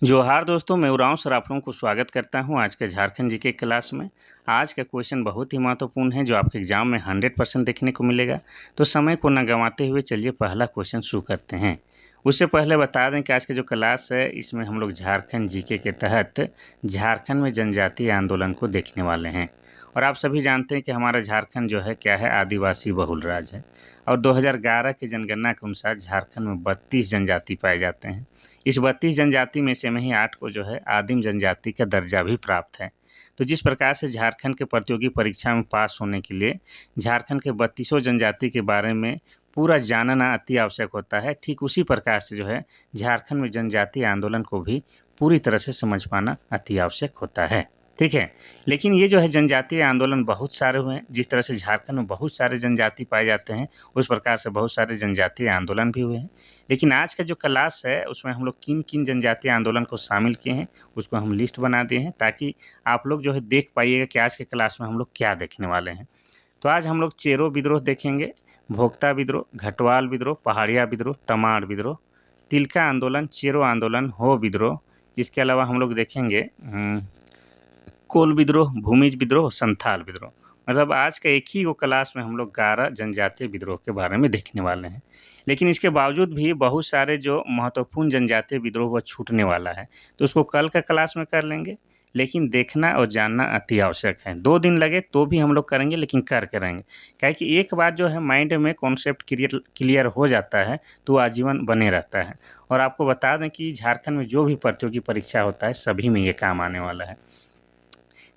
जोहार दोस्तों, मैं उरांव सर आप लोगों को स्वागत करता हूं आज के झारखंड जीके क्लास में। आज का क्वेश्चन बहुत ही महत्वपूर्ण है जो आपके एग्जाम में 100% देखने को मिलेगा। तो समय को न गंवाते हुए चलिए पहला क्वेश्चन शुरू करते हैं। उससे पहले बता दें कि आज का जो क्लास है इसमें हम लोग झारखंड जीके के तहत झारखंड में जनजातीय आंदोलन को देखने वाले हैं। और आप सभी जानते हैं कि हमारा झारखंड जो है क्या है, आदिवासी बहुल राज्य है। और 2011 की जनगणना के अनुसार झारखंड में 32 जनजाति पाए जाते हैं। इस 32 जनजाति में से ही 8 को जो है आदिम जनजाति का दर्जा भी प्राप्त है। तो जिस प्रकार से झारखंड के प्रतियोगी परीक्षा में पास होने के लिए झारखंड के 32 जनजाति के बारे में पूरा जानना अति आवश्यक होता है, ठीक उसी प्रकार से जो है झारखंड में जनजातीय आंदोलन को भी पूरी तरह से समझ पाना अति आवश्यक होता है। ठीक है, लेकिन ये जो है जनजातीय आंदोलन बहुत सारे हुए हैं। जिस तरह से झारखंड में बहुत सारे जनजाति पाए जाते हैं उस प्रकार से बहुत सारे जनजातीय आंदोलन भी हुए हैं। लेकिन आज का जो क्लास है उसमें हम लोग किन किन जनजातीय आंदोलन को शामिल किए हैं उसको हम लिस्ट बना दिए हैं, ताकि आप लोग जो है देख पाइएगा कि आज के क्लास में हम लोग क्या देखने वाले हैं। तो आज हम लोग चेरो विद्रोह देखेंगे, भोक्ता विद्रोह, घटवाल विद्रोह, पहाड़िया विद्रोह, तमाड़ विद्रोह, तिलका आंदोलन, चेरो आंदोलन, हो विद्रोह। इसके अलावा हम लोग देखेंगे कोल विद्रोह, भूमिज विद्रोह, संथाल विद्रोह। मतलब आज का एक ही वो क्लास में हम लोग 11 जनजातीय विद्रोह के बारे में देखने वाले हैं। लेकिन इसके बावजूद भी बहुत सारे जो महत्वपूर्ण जनजातीय विद्रोह वह छूटने वाला है, तो उसको कल का क्लास में कर लेंगे। लेकिन देखना और जानना अति आवश्यक है। 2 दिन लगे तो भी हम लोग करेंगे, लेकिन कर करेंगे। क्या कि एक बार जो है माइंड में कॉन्सेप्ट क्लियर हो जाता है तो आजीवन बने रहता है। और आपको बता दें कि झारखंड में जो भी प्रतियोगी परीक्षा होता है सभी में ये काम आने वाला है।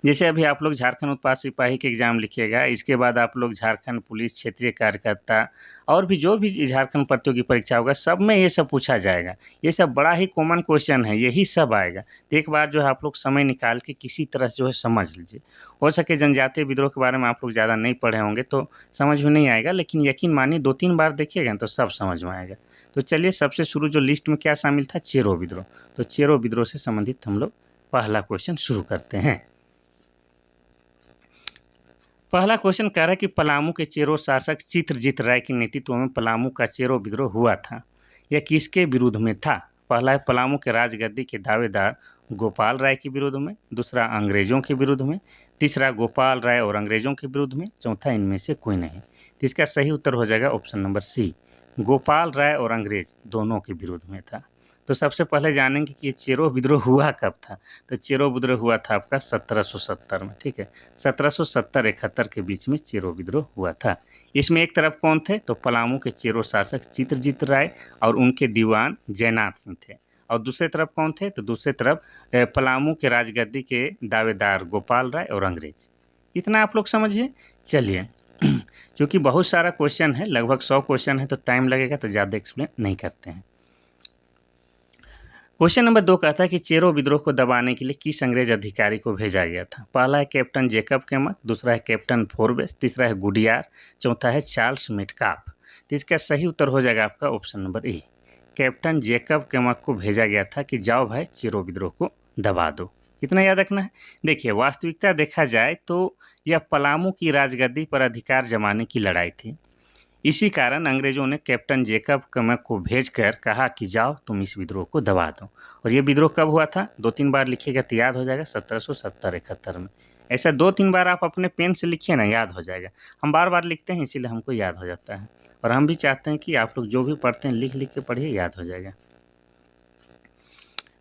जैसे अभी आप लोग झारखंड उत्पाद सिपाही के एग्ज़ाम लिखिएगा, इसके बाद आप लोग झारखंड पुलिस क्षेत्रीय कार्यकर्ता और भी जो भी झारखंड प्रतियोगी परीक्षा होगा सब में ये सब पूछा जाएगा। ये सब बड़ा ही कॉमन क्वेश्चन है, यही सब आएगा। तो एक बार जो है आप लोग समय निकाल के किसी तरह से जो है समझ लीजिए। हो सके जनजातीय विद्रोह के बारे में आप लोग ज़्यादा नहीं पढ़े होंगे तो समझ में नहीं आएगा, लेकिन यकीन मानिए 2-3 बार देखिएगा तो सब समझ में आएगा। तो चलिए सबसे शुरू जो लिस्ट में क्या शामिल था, चेरो विद्रोह। तो चेरो विद्रोह से संबंधित हम लोग पहला क्वेश्चन शुरू करते हैं। पहला क्वेश्चन कह रहा है कि पलामू के चेरो शासक चित्रजीत राय के नेतृत्व में पलामू का चेरो विद्रोह हुआ था। यह किसके विरुद्ध में था? पहला है पलामू के राजगद्दी के दावेदार गोपाल राय के विरुद्ध में, दूसरा अंग्रेजों के विरुद्ध में, तीसरा गोपाल राय और अंग्रेजों के विरुद्ध में, चौथा इनमें से कोई नहीं। तो इसका सही उत्तर हो जाएगा ऑप्शन नंबर सी, गोपाल राय और अंग्रेज दोनों के विरुद्ध में था। तो सबसे पहले जानेंगे कि ये चेरो विद्रोह हुआ कब था। तो चेरो विद्रोह हुआ था आपका 1770 में। ठीक है, 1770-71 के बीच में चेरो विद्रोह हुआ था। इसमें एक तरफ कौन थे, तो पलामू के चेरो शासक चित्रजीत राय और उनके दीवान जयनाथ सिंह थे। और दूसरे तरफ कौन थे, तो दूसरे तरफ पलामू के राजगद्दी के दावेदार गोपाल राय और अंग्रेज। इतना आप लोग समझिए। चलिए क्योंकि बहुत सारा क्वेश्चन है, लगभग 100 क्वेश्चन है, तो टाइम लगेगा तो ज़्यादा एक्सप्लेन नहीं करते हैं। क्वेश्चन नंबर 2 कहता है कि चेरो विद्रोह को दबाने के लिए किस अंग्रेज अधिकारी को भेजा गया था? पहला है कैप्टन जेकब केमक, दूसरा है कैप्टन फोर्बेस, तीसरा है गुडियार, चौथा है चार्ल्स मेटकाफ। तो इसका सही उत्तर हो जाएगा आपका option number A, captain Jacob केमक को भेजा गया था कि जाओ भाई चेरो विद्रोह को दबा दो। इतना याद रखना है। देखिए वास्तविकता देखा जाए तो यह पलामू की राजगद्दी पर अधिकार जमाने की लड़ाई थी। इसी कारण अंग्रेजों ने कैप्टन जेकब केमक को भेजकर कहा कि जाओ तुम इस विद्रोह को दबा दो। और ये विद्रोह कब हुआ था, 2-3 बार लिखिएगा तो याद हो जाएगा, 1770-71 में। ऐसा 2-3 बार आप अपने पेन से लिखिए ना, याद हो जाएगा। हम बार बार लिखते हैं इसीलिए हमको याद हो जाता है। और हम भी चाहते हैं कि आप लोग जो भी पढ़ते हैं लिख लिख के पढ़िए, याद हो जाएगा।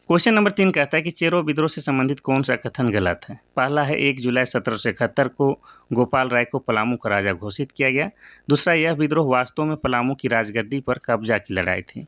क्वेश्चन नंबर 3 कहता है कि चेरो विद्रोह से संबंधित कौन सा कथन गलत है? पहला है 1 जुलाई 1771 को गोपाल राय को पलामू का राजा घोषित किया गया। दूसरा, यह विद्रोह वास्तव में पलामू की राजगद्दी पर कब्जा की लड़ाई थी।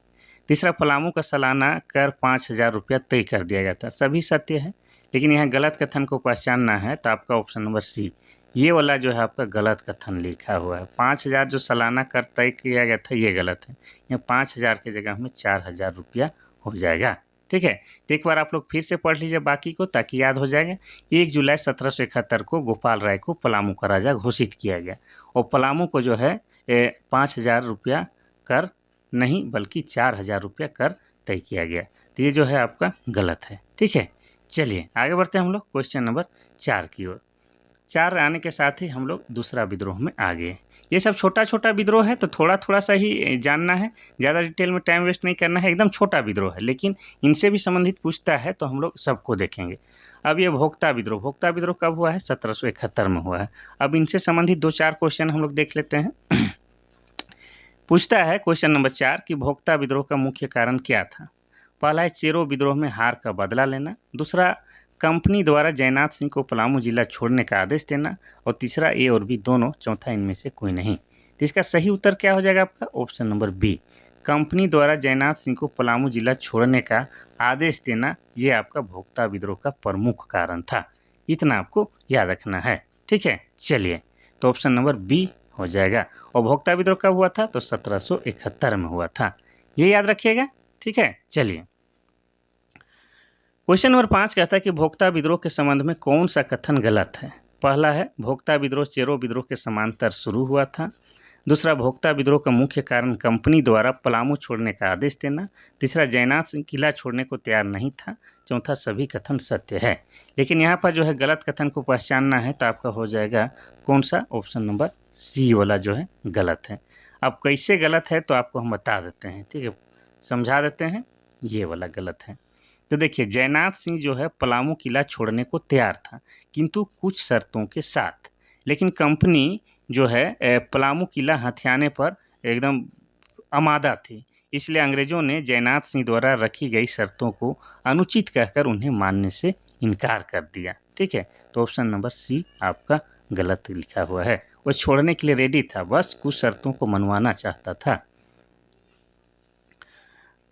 तीसरा, पलामू का सालाना कर 5,000 रुपया तय कर दिया गया था। सभी सत्य है, लेकिन यहाँ गलत कथन को पहचानना है तो आपका ऑप्शन नंबर सी, ये वाला जो है आपका गलत कथन लिखा हुआ है। 5,000 जो सालाना कर तय किया गया था ये गलत है। यहाँ 5,000 की जगह में 4,000 रुपया हो जाएगा। ठीक है, तो एक बार आप लोग फिर से पढ़ लीजिए बाकी को ताकि याद हो जाएगा। 1 जुलाई 1771 को गोपाल राय को पलामू का राजा घोषित किया गया और पलामू को जो है 5,000 रुपया कर नहीं बल्कि 4,000 रुपया कर तय किया गया। तो ये जो है आपका गलत है। ठीक है, चलिए आगे बढ़ते हैं हम लोग क्वेश्चन नंबर 4 की ओर। 4 आने के साथ ही हम लोग दूसरा विद्रोह में आ गए। ये सब छोटा छोटा विद्रोह है तो थोड़ा थोड़ा सा ही जानना है, ज़्यादा डिटेल में टाइम वेस्ट नहीं करना है। एकदम छोटा विद्रोह है लेकिन इनसे भी संबंधित पूछता है तो हम लोग सबको देखेंगे। अब ये भोक्ता विद्रोह कब हुआ है? 1771 में हुआ है। अब इनसे संबंधित 2-4 क्वेश्चन हम लोग देख लेते हैं। पूछता है क्वेश्चन नंबर 4 कि भोक्ता विद्रोह का मुख्य कारण क्या था? पहला है चेरो विद्रोह में हार का बदला लेना, दूसरा कंपनी द्वारा जयनाथ सिंह को पलामू जिला छोड़ने का आदेश देना, और तीसरा ए और बी दोनों, चौथा इनमें से कोई नहीं। तो इसका सही उत्तर क्या हो जाएगा आपका? ऑप्शन नंबर बी, कंपनी द्वारा जयनाथ सिंह को पलामू जिला छोड़ने का आदेश देना, ये आपका भोक्ता विद्रोह का प्रमुख कारण था। इतना आपको याद रखना है, ठीक है। चलिए, तो ऑप्शन नंबर बी हो जाएगा। और भोक्ता विद्रोह कब हुआ था? तो 1771 में हुआ था, ये याद रखिएगा, ठीक है। चलिए, क्वेश्चन नंबर 5 कहता है कि भोक्ता विद्रोह के संबंध में कौन सा कथन गलत है? पहला है भोक्ता विद्रोह चेरो विद्रोह के समांतर शुरू हुआ था, दूसरा भोक्ता विद्रोह का मुख्य कारण कंपनी द्वारा पलामू छोड़ने का आदेश देना, तीसरा जयनाथ सिंह किला छोड़ने को तैयार नहीं था, चौथा सभी कथन सत्य है। लेकिन यहाँ पर जो है गलत कथन को पहचानना है तो आपका हो जाएगा कौन सा? ऑप्शन नंबर सी वाला जो है गलत है। अब कैसे गलत है तो आपको हम बता देते हैं, ठीक है, समझा देते हैं। ये वाला गलत है। तो देखिए, जयनाथ सिंह जो है पलामू किला छोड़ने को तैयार था किंतु कुछ शर्तों के साथ, लेकिन कंपनी जो है पलामू किला हथियाने पर एकदम आमादा थी, इसलिए अंग्रेजों ने जयनाथ सिंह द्वारा रखी गई शर्तों को अनुचित कहकर उन्हें मानने से इनकार कर दिया, ठीक है। तो ऑप्शन नंबर सी आपका गलत लिखा हुआ है। वह छोड़ने के लिए रेडी था, बस कुछ शर्तों को मनवाना चाहता था।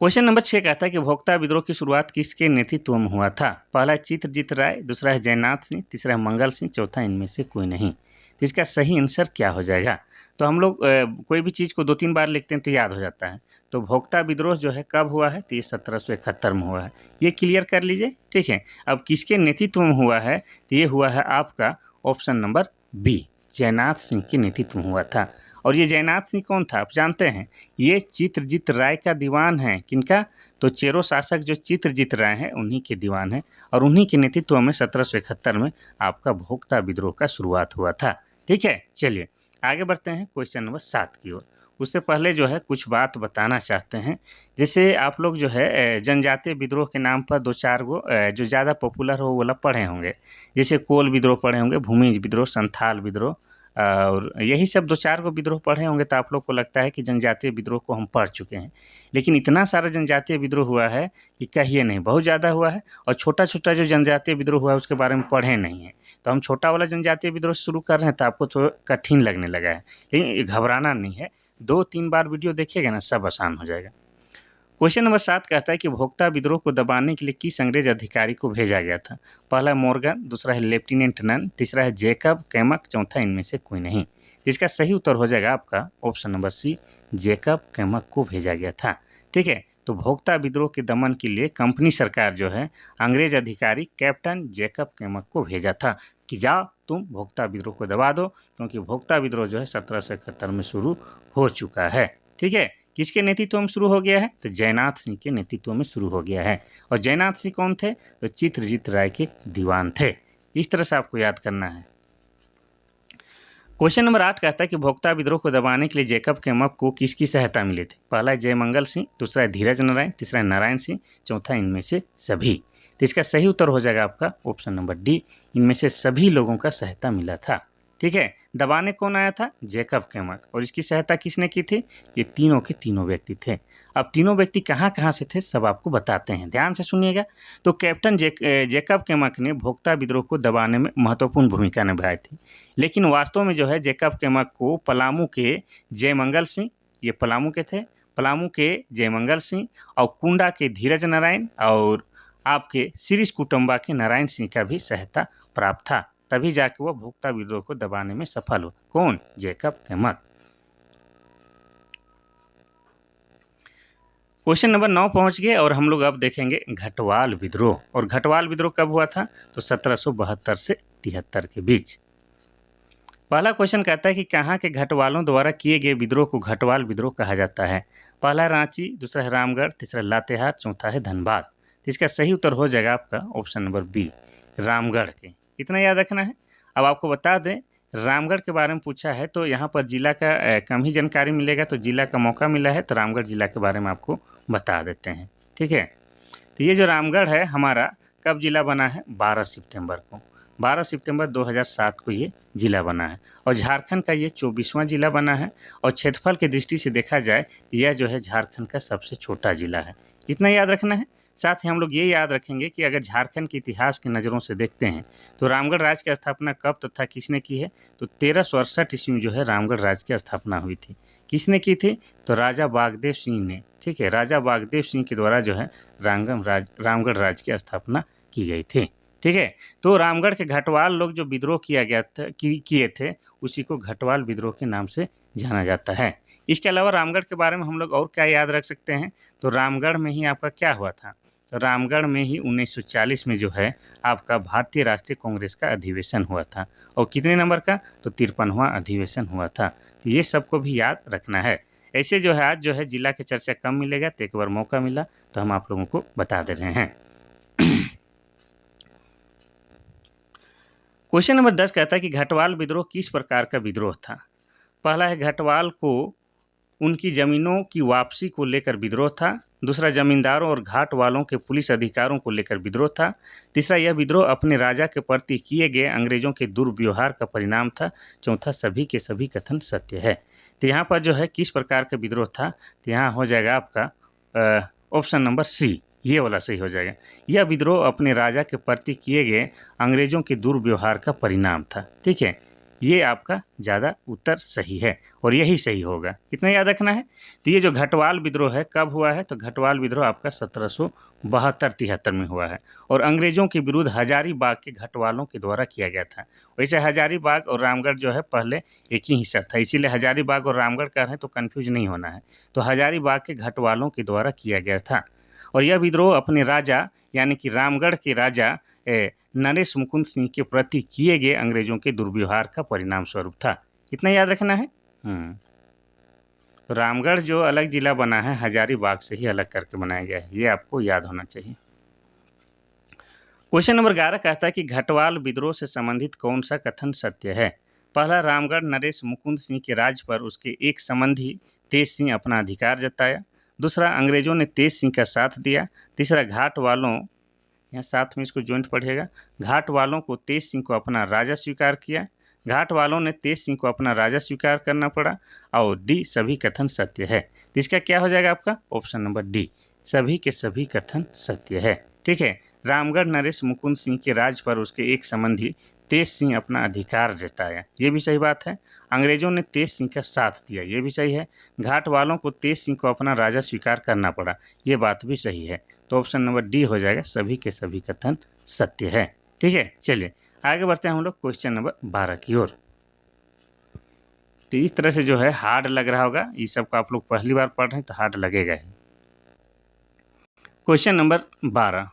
क्वेश्चन नंबर 6 कहता है कि भोक्ता विद्रोह की शुरुआत किसके नेतृत्व में हुआ था? पहला है चित्रजीत राय, दूसरा है जयनाथ सिंह, तीसरा है मंगल सिंह, चौथा इनमें से कोई नहीं। तो इसका सही आंसर क्या हो जाएगा? तो हम लोग कोई भी चीज़ को 2-3 बार लिखते हैं तो याद हो जाता है। तो भोक्ता विद्रोह जो है कब हुआ है? तो ये 1771 में हुआ है, ये क्लियर कर लीजिए, ठीक है। अब किसके नेतृत्व में हुआ है? तो ये हुआ है आपका ऑप्शन नंबर बी, जयनाथ सिंह के नेतृत्व में हुआ था। और ये जयनाथ सिंह कौन था आप जानते हैं? ये चित्रजीत राय का दीवान है। किनका? तो चेरो शासक जो चित्रजीत राय हैं उन्हीं के दीवान हैं, और उन्हीं के नेतृत्व में 1771 में आपका भोक्ता विद्रोह का शुरुआत हुआ था, ठीक है। चलिए, आगे बढ़ते हैं क्वेश्चन नंबर 7 की ओर। उससे पहले जो है कुछ बात बताना चाहते हैं। जैसे आप लोग जो है जनजातीय विद्रोह के नाम पर 2-4 गो जो ज़्यादा पॉपुलर हो वो वाला पढ़े होंगे। जैसे कोल विद्रोह पढ़े होंगे, भूमिज विद्रोह, संथाल विद्रोह, और यही सब 2-4 गो विद्रोह पढ़े होंगे तो आप लोग को लगता है कि जनजातीय विद्रोह को हम पढ़ चुके हैं। लेकिन इतना सारा जनजातीय विद्रोह हुआ है कि कहिए नहीं, बहुत ज़्यादा हुआ है। और छोटा-छोटा जो जनजातीय विद्रोह हुआ है उसके बारे में पढ़े नहीं हैं। तो हम छोटा वाला जनजातीय विद्रोह शुरू कर रहे हैं तो आपको थोड़ा कठिन लगने लगा है, लेकिन घबराना नहीं है। 2-3 बार वीडियो देखिएगा ना, सब आसान हो जाएगा। क्वेश्चन नंबर 7 कहता है कि भोक्ता विद्रोह को दबाने के लिए किस अंग्रेज अधिकारी को भेजा गया था? पहला है मॉर्गन, दूसरा है लेफ्टिनेंट नन, तीसरा है जैकब कैमक, चौथा इनमें से कोई नहीं। इसका सही उत्तर हो जाएगा आपका ऑप्शन नंबर सी, जैकब कैमक को भेजा गया था, ठीक है। तो भोक्ता विद्रोह के दमन के लिए कंपनी सरकार जो है अंग्रेज अधिकारी कैप्टन जैकब कैमक को भेजा था कि जाओ तुम भोक्ता विद्रोह को दबा दो, क्योंकि भोक्ता विद्रोह जो है 1771 में शुरू हो चुका है, ठीक है। किसके नेतृत्व में शुरू हो गया है? तो जयनाथ सिंह के नेतृत्व में शुरू हो गया है। और जयनाथ सिंह कौन थे? तो चित्रजीत राय के दीवान थे। इस तरह से आपको याद करना है। क्वेश्चन नंबर 8 कहता है कि भोक्ता विद्रोह को दबाने के लिए जैकब कैमक को किसकी सहायता मिली थी? पहला है जयमंगल सिंह, दूसरा है धीरज नारायण, तीसरा है नारायण सिंह, चौथा इनमें से सभी। तो इसका सही उत्तर हो जाएगा आपका ऑप्शन नंबर डी, इनमें से सभी लोगों का सहायता मिला था, ठीक है। दबाने कौन आया था? जैकब कैमक। और इसकी सहायता किसने की थी? ये तीनों के तीनों व्यक्ति थे। अब तीनों व्यक्ति कहाँ कहाँ से थे सब आपको बताते हैं, ध्यान से सुनिएगा। तो कैप्टन जैकब कैमक ने भोक्ता विद्रोह को दबाने में महत्वपूर्ण भूमिका निभाई थी, लेकिन वास्तव में जो है जैकब कैमक को पलामू के जयमंगल सिंह, ये पलामू के थे, पलामू के जयमंगल सिंह और कुंडा के धीरज नारायण और आपके सिरिस कुटुम्बा के नारायण सिंह का भी सहायता प्राप्त था, तभी जाके वह भोक्ता विद्रोह को दबाने में सफल हो। कौन? जैकब कैमक। क्वेश्चन नंबर 9 पहुंच गए और हम लोग अब देखेंगे घटवाल विद्रोह। और घटवाल विद्रोह कब हुआ था? तो 1772 से 73 के बीच। पहला क्वेश्चन कहता है कि कहाँ के घटवालों द्वारा किए गए विद्रोह को घटवाल विद्रोह कहा जाता है? पहला है रांची, दूसरा है रामगढ़, तीसरा लातेहार, चौथा है धनबाद। तो इसका सही उत्तर हो जाएगा आपका ऑप्शन नंबर बी, रामगढ़ के। इतना याद रखना है। अब आपको बता दें, रामगढ़ के बारे में पूछा है तो यहाँ पर जिला का कम ही जानकारी मिलेगा, तो जिला का मौका मिला है तो रामगढ़ जिला के बारे में आपको बता देते हैं। ठीक है, तो ये जो रामगढ़ है हमारा कब जिला बना है? 12 सितंबर को। 12 सितंबर 2007 को ये जिला बना है और झारखंड का ये 24वां जिला बना है और क्षेत्रफल की दृष्टि से देखा जाए तो यह जो है झारखंड का सबसे छोटा जिला है। इतना याद रखना है। साथ ही हम लोग ये याद रखेंगे कि अगर झारखंड के इतिहास की नज़रों से देखते हैं तो रामगढ़ राज्य की स्थापना कब तथा किसने की है? तो 1368 ईस्वी में जो है रामगढ़ राज्य की स्थापना हुई थी। किसने की थी? तो राजा बागदेव सिंह ने। ठीक है, राजा बागदेव सिंह के द्वारा जो है रामगढ़ राज्य की स्थापना की गई थी। ठीक है, तो रामगढ़ के घटवाल लोग जो विद्रोह किया गया था किए थे उसी को घटवाल विद्रोह के नाम से जाना जाता है। इसके अलावा रामगढ़ के बारे में हम लोग और क्या याद रख सकते हैं? तो रामगढ़ में ही आपका क्या हुआ था? तो रामगढ़ में ही 1940 में जो है आपका भारतीय राष्ट्रीय कांग्रेस का अधिवेशन हुआ था और कितने नंबर का? तो 53वां अधिवेशन हुआ था। तो ये सबको भी याद रखना है। ऐसे जो है आज जो है जिला की चर्चा कम मिलेगा, तो एक बार मौका मिला तो हम आप लोगों को बता दे रहे हैं। क्वेश्चन नंबर 10 कहता है कि घटवाल विद्रोह किस प्रकार का विद्रोह था? पहला है घटवाल को उनकी ज़मीनों की वापसी को लेकर विद्रोह था। दूसरा, जमींदारों और घाट वालों के पुलिस अधिकारों को लेकर विद्रोह था। तीसरा, यह विद्रोह अपने राजा के प्रति किए गए अंग्रेजों के दुर्व्यवहार का परिणाम था। चौथा, सभी के सभी कथन सत्य है। तो यहाँ पर जो है किस प्रकार का विद्रोह था? तो यहाँ हो जाएगा आपका ऑप्शन नंबर सी, ये वाला सही हो जाएगा। यह विद्रोह अपने राजा के प्रति किए गए अंग्रेजों के दुर्व्यवहार का परिणाम था। ठीक है, ये आपका ज़्यादा उत्तर सही है और यही सही होगा। इतना याद रखना है। तो ये जो घटवाल विद्रोह है कब हुआ है? तो घटवाल विद्रोह आपका 1772-73 में हुआ है और अंग्रेजों के विरुद्ध हजारीबाग के घटवालों के द्वारा किया गया था। वैसे हजारीबाग और रामगढ़ जो है पहले एक ही हिस्सा था, इसीलिए हजारीबाग और रामगढ़ कह रहे हैं तो कन्फ्यूज नहीं होना है। तो हजारीबाग के घटवालों के द्वारा किया गया था और यह विद्रोह अपने राजा यानी कि रामगढ़ के राजा नरेश मुकुंद सिंह के प्रति किए गए अंग्रेजों के दुर्व्यवहार का परिणाम स्वरूप था। इतना याद रखना है। रामगढ़ जो अलग जिला बना है हजारीबाग से ही अलग करके बनाया गया है, ये आपको याद होना चाहिए। क्वेश्चन नंबर 11 कहता है कि घटवाल विद्रोह से संबंधित कौन सा कथन सत्य है? पहला, रामगढ़ नरेश मुकुंद सिंह के राज पर उसके एक संबंधी तेज सिंह अपना अधिकार जताया। दूसरा, अंग्रेजों ने तेज सिंह का साथ दिया। तीसरा, घाट वालों, यहाँ साथ में इसको जॉइंट पढ़िएगा, घाट वालों को तेज सिंह को अपना राजा स्वीकार किया। घाट वालों ने तेज सिंह को अपना राजा स्वीकार करना पड़ा। और डी, सभी कथन सत्य है। तो इसका क्या हो जाएगा आपका? ऑप्शन नंबर डी, सभी के सभी कथन सत्य है। ठीक है, रामगढ़ नरेश मुकुंद सिंह के राज पर उसके एक संबंधी तेज सिंह अपना अधिकार जताया, ये भी सही बात है। अंग्रेजों ने तेज सिंह का साथ दिया, ये भी सही है। घाट वालों को तेज सिंह को अपना राजा स्वीकार करना पड़ा, ये बात भी सही है। तो ऑप्शन नंबर डी हो जाएगा, सभी के सभी कथन सत्य है। ठीक है, चलिए आगे बढ़ते हैं हम लोग क्वेश्चन नंबर 12 की ओर। तो इस तरह से जो है हार्ड लग रहा होगा, इस सब को आप लोग पहली बार पढ़ रहे हैं तो हार्ड लगेगा ही। क्वेश्चन नंबर 12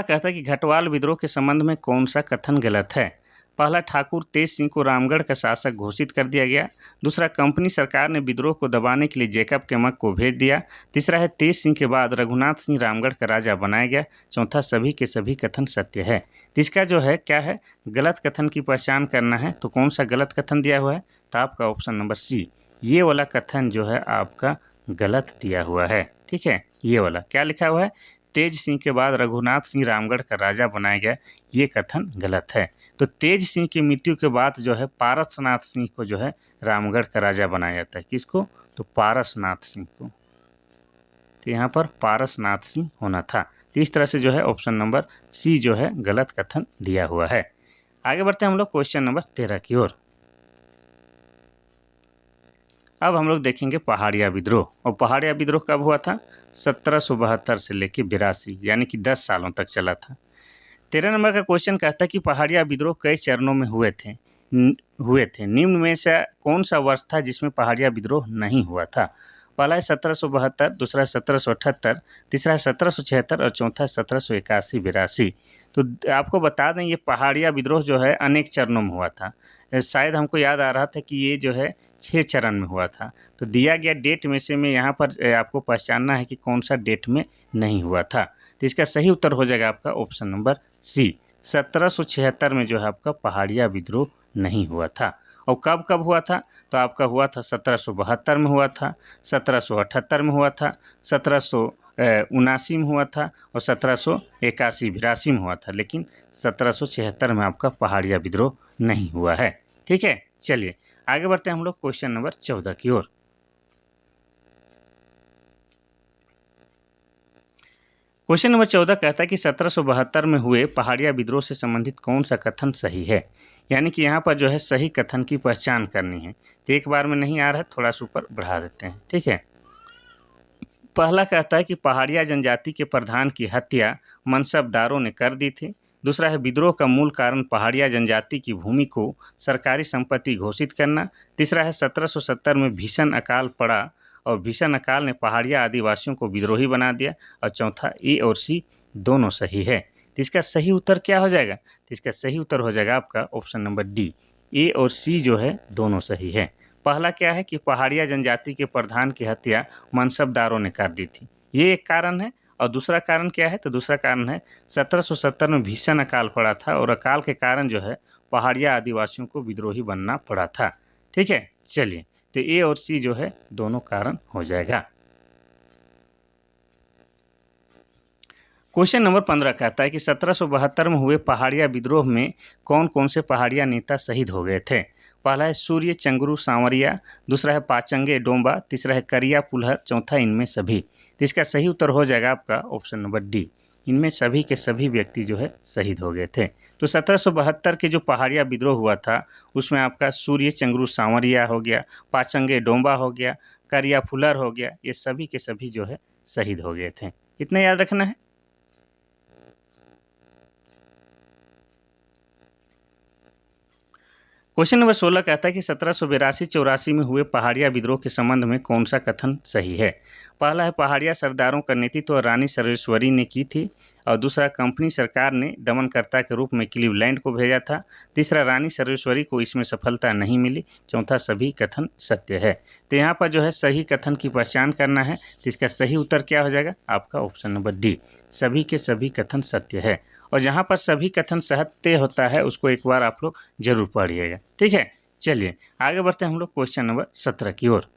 कहता है कि घटवाल विद्रोह के संबंध में कौन सा कथन गलत है? पहला, ठाकुर तेज सिंह को रामगढ़ का शासक घोषित कर दिया गया। दूसरा, कंपनी सरकार ने विद्रोह को दबाने के लिए जैकब केमक को भेज दिया। तीसरा है, तेज सिंह के बाद रघुनाथ सिंह रामगढ़ का राजा बनाया गया। चौथा, सभी के सभी कथन सत्य है। तो इसका जो है क्या है, गलत कथन की पहचान करना है। तो कौन सा गलत कथन दिया हुआ है? तो आपका ऑप्शन नंबर सी, ये वाला कथन जो है आपका गलत दिया हुआ है। ठीक है, ये वाला क्या लिखा हुआ है, तेज सिंह के बाद रघुनाथ सिंह रामगढ़ का राजा बनाया गया, ये कथन गलत है। तो तेज सिंह की मृत्यु के बाद जो है पारसनाथ सिंह को जो है रामगढ़ का राजा बनाया जाता है। किसको? तो पारसनाथ सिंह को। तो यहाँ पर पारसनाथ सिंह होना था। तो इस तरह से जो है ऑप्शन नंबर सी जो है गलत कथन दिया हुआ है। आगे बढ़ते हैं हम लोग क्वेश्चन नंबर 13 की ओर। अब हम लोग देखेंगे पहाड़िया विद्रोह। और पहाड़िया विद्रोह कब हुआ था? 1772 से लेकर 82, यानी कि 10 सालों तक चला था। 13 नंबर का क्वेश्चन कहता है कि पहाड़िया विद्रोह कई चरणों में हुए थे। निम्न में से कौन सा वर्ष था जिसमें पहाड़िया विद्रोह नहीं हुआ था? पहला है 1772, दूसरा है 1778, तीसरा है 1776 और चौथा है 1781-82। तो आपको बता दें ये पहाड़िया विद्रोह जो है अनेक चरणों में हुआ था। शायद हमको याद आ रहा था कि ये जो है 6 चरण में हुआ था। तो दिया गया डेट में से मैं यहाँ पर आपको पहचानना है कि कौन सा डेट में नहीं हुआ था। तो इसका सही उत्तर हो जाएगा आपका ऑप्शन नंबर सी, 1776 में जो है आपका पहाड़िया विद्रोह नहीं हुआ था। और कब कब हुआ था? तो आपका हुआ था 1772 में हुआ था, 1778 में हुआ था, 1779 में हुआ था और 1781-82 में हुआ था, लेकिन 1776 में आपका पहाड़िया विद्रोह नहीं हुआ है। ठीक है, चलिए आगे बढ़ते हैं हम लोग क्वेश्चन नंबर 14 की ओर। क्वेश्चन नंबर 14 कहता है कि 1772 में हुए पहाड़िया विद्रोह से संबंधित कौन सा कथन सही है। यानी कि यहाँ पर जो है सही कथन की पहचान करनी है। तो एक बार में नहीं आ रहा है, थोड़ा सा ऊपर बढ़ा देते हैं। ठीक है, पहला कहता है कि पहाड़िया जनजाति के प्रधान की हत्या मनसबदारों ने कर दी थी। दूसरा है विद्रोह का मूल कारण पहाड़िया जनजाति की भूमि को सरकारी संपत्ति घोषित करना। तीसरा है 1770 में भीषण अकाल पड़ा और भीषण अकाल ने पहाड़िया आदिवासियों को विद्रोही बना दिया। और चौथा ए और सी दोनों सही है। तो इसका सही उत्तर क्या हो जाएगा? तो इसका सही उत्तर हो जाएगा आपका ऑप्शन नंबर डी, ए और सी जो है दोनों सही है। पहला क्या है कि पहाड़िया जनजाति के प्रधान की हत्या मनसबदारों ने कर दी थी, ये एक कारण है। और दूसरा कारण क्या है? तो दूसरा कारण है 1770 में भीषण अकाल पड़ा था और अकाल के कारण जो है पहाड़िया आदिवासियों को विद्रोही बनना पड़ा था। ठीक है, चलिए तो ए और सी जो है दोनों कारण हो जाएगा। क्वेश्चन नंबर 15 कहता है कि 1772 में हुए पहाड़िया विद्रोह में कौन कौन से पहाड़िया नेता शहीद हो गए थे। पहला है सूर्य चंगरू सांवरिया, दूसरा है पाचंगे डोंबा, तीसरा है करिया पुलहर, चौथा इनमें सभी। तो इसका सही उत्तर हो जाएगा आपका ऑप्शन नंबर डी, इनमें सभी के सभी व्यक्ति जो है शहीद हो गए थे। तो 1772 के जो पहाड़िया विद्रोह हुआ था उसमें आपका सूर्य चंगरू सांवरिया हो गया, पाचंगे डोंबा हो गया, करिया फुलर हो गया, ये सभी के सभी जो है शहीद हो गए थे। इतना याद रखना है। क्वेश्चन नंबर 16 कहता है कि 1782-84 में हुए पहाड़िया विद्रोह के संबंध में कौन सा कथन सही है। पहला है पहाड़िया सरदारों का नेतृत्व रानी सर्वेश्वरी ने की थी और दूसरा कंपनी सरकार ने दमनकर्ता के रूप में क्लीवलैंड को भेजा था। तीसरा रानी सर्वेश्वरी को इसमें सफलता नहीं मिली। चौथा सभी कथन सत्य है। तो यहाँ पर जो है सही कथन की पहचान करना है। तो इसका सही उत्तर क्या हो जाएगा आपका ऑप्शन नंबर डी, सभी के सभी कथन सत्य है। और जहाँ पर सभी कथन सत्य होता है उसको एक बार आप लोग जरूर पढ़िएगा। ठीक है, चलिए आगे बढ़ते हैं हम लोग क्वेश्चन नंबर 17 की ओर।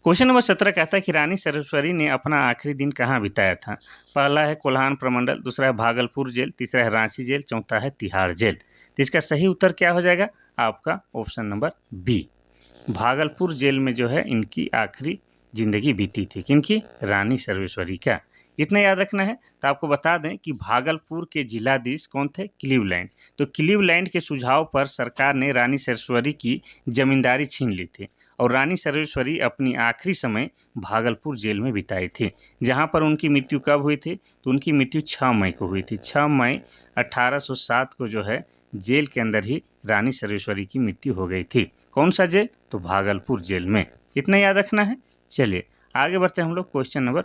क्वेश्चन नंबर 17 कहता है कि रानी सर्वेश्वरी ने अपना आखिरी दिन कहाँ बिताया था। पहला है कोल्हान प्रमंडल, दूसरा है भागलपुर जेल, तीसरा है रांची जेल, चौथा है तिहाड़ जेल। तो इसका सही उत्तर क्या हो जाएगा आपका option number B, Bhagalpur jail में जो है इनकी आखिरी जिंदगी बीती थी। किनकी? रानी सर्वेश्वरी का। इतना याद रखना है। तो आपको बता दें कि भागलपुर के जिलाधीश कौन थे? क्लीवलैंड। तो क्लीवलैंड के सुझाव पर सरकार ने रानी सर्वेश्वरी की जमींदारी छीन ली थी और रानी सर्वेश्वरी अपनी आखिरी समय भागलपुर जेल में बिताई थी, जहां पर उनकी मृत्यु कब हुई थी? तो उनकी मृत्यु 6 मई को हुई थी। 6 मई 1807 को जो है जेल के अंदर ही रानी सर्वेश्वरी की मृत्यु हो गई थी। कौन सा जेल? तो भागलपुर जेल में। इतना याद रखना है। चलिए आगे बढ़ते हैं हम लोग क्वेश्चन नंबर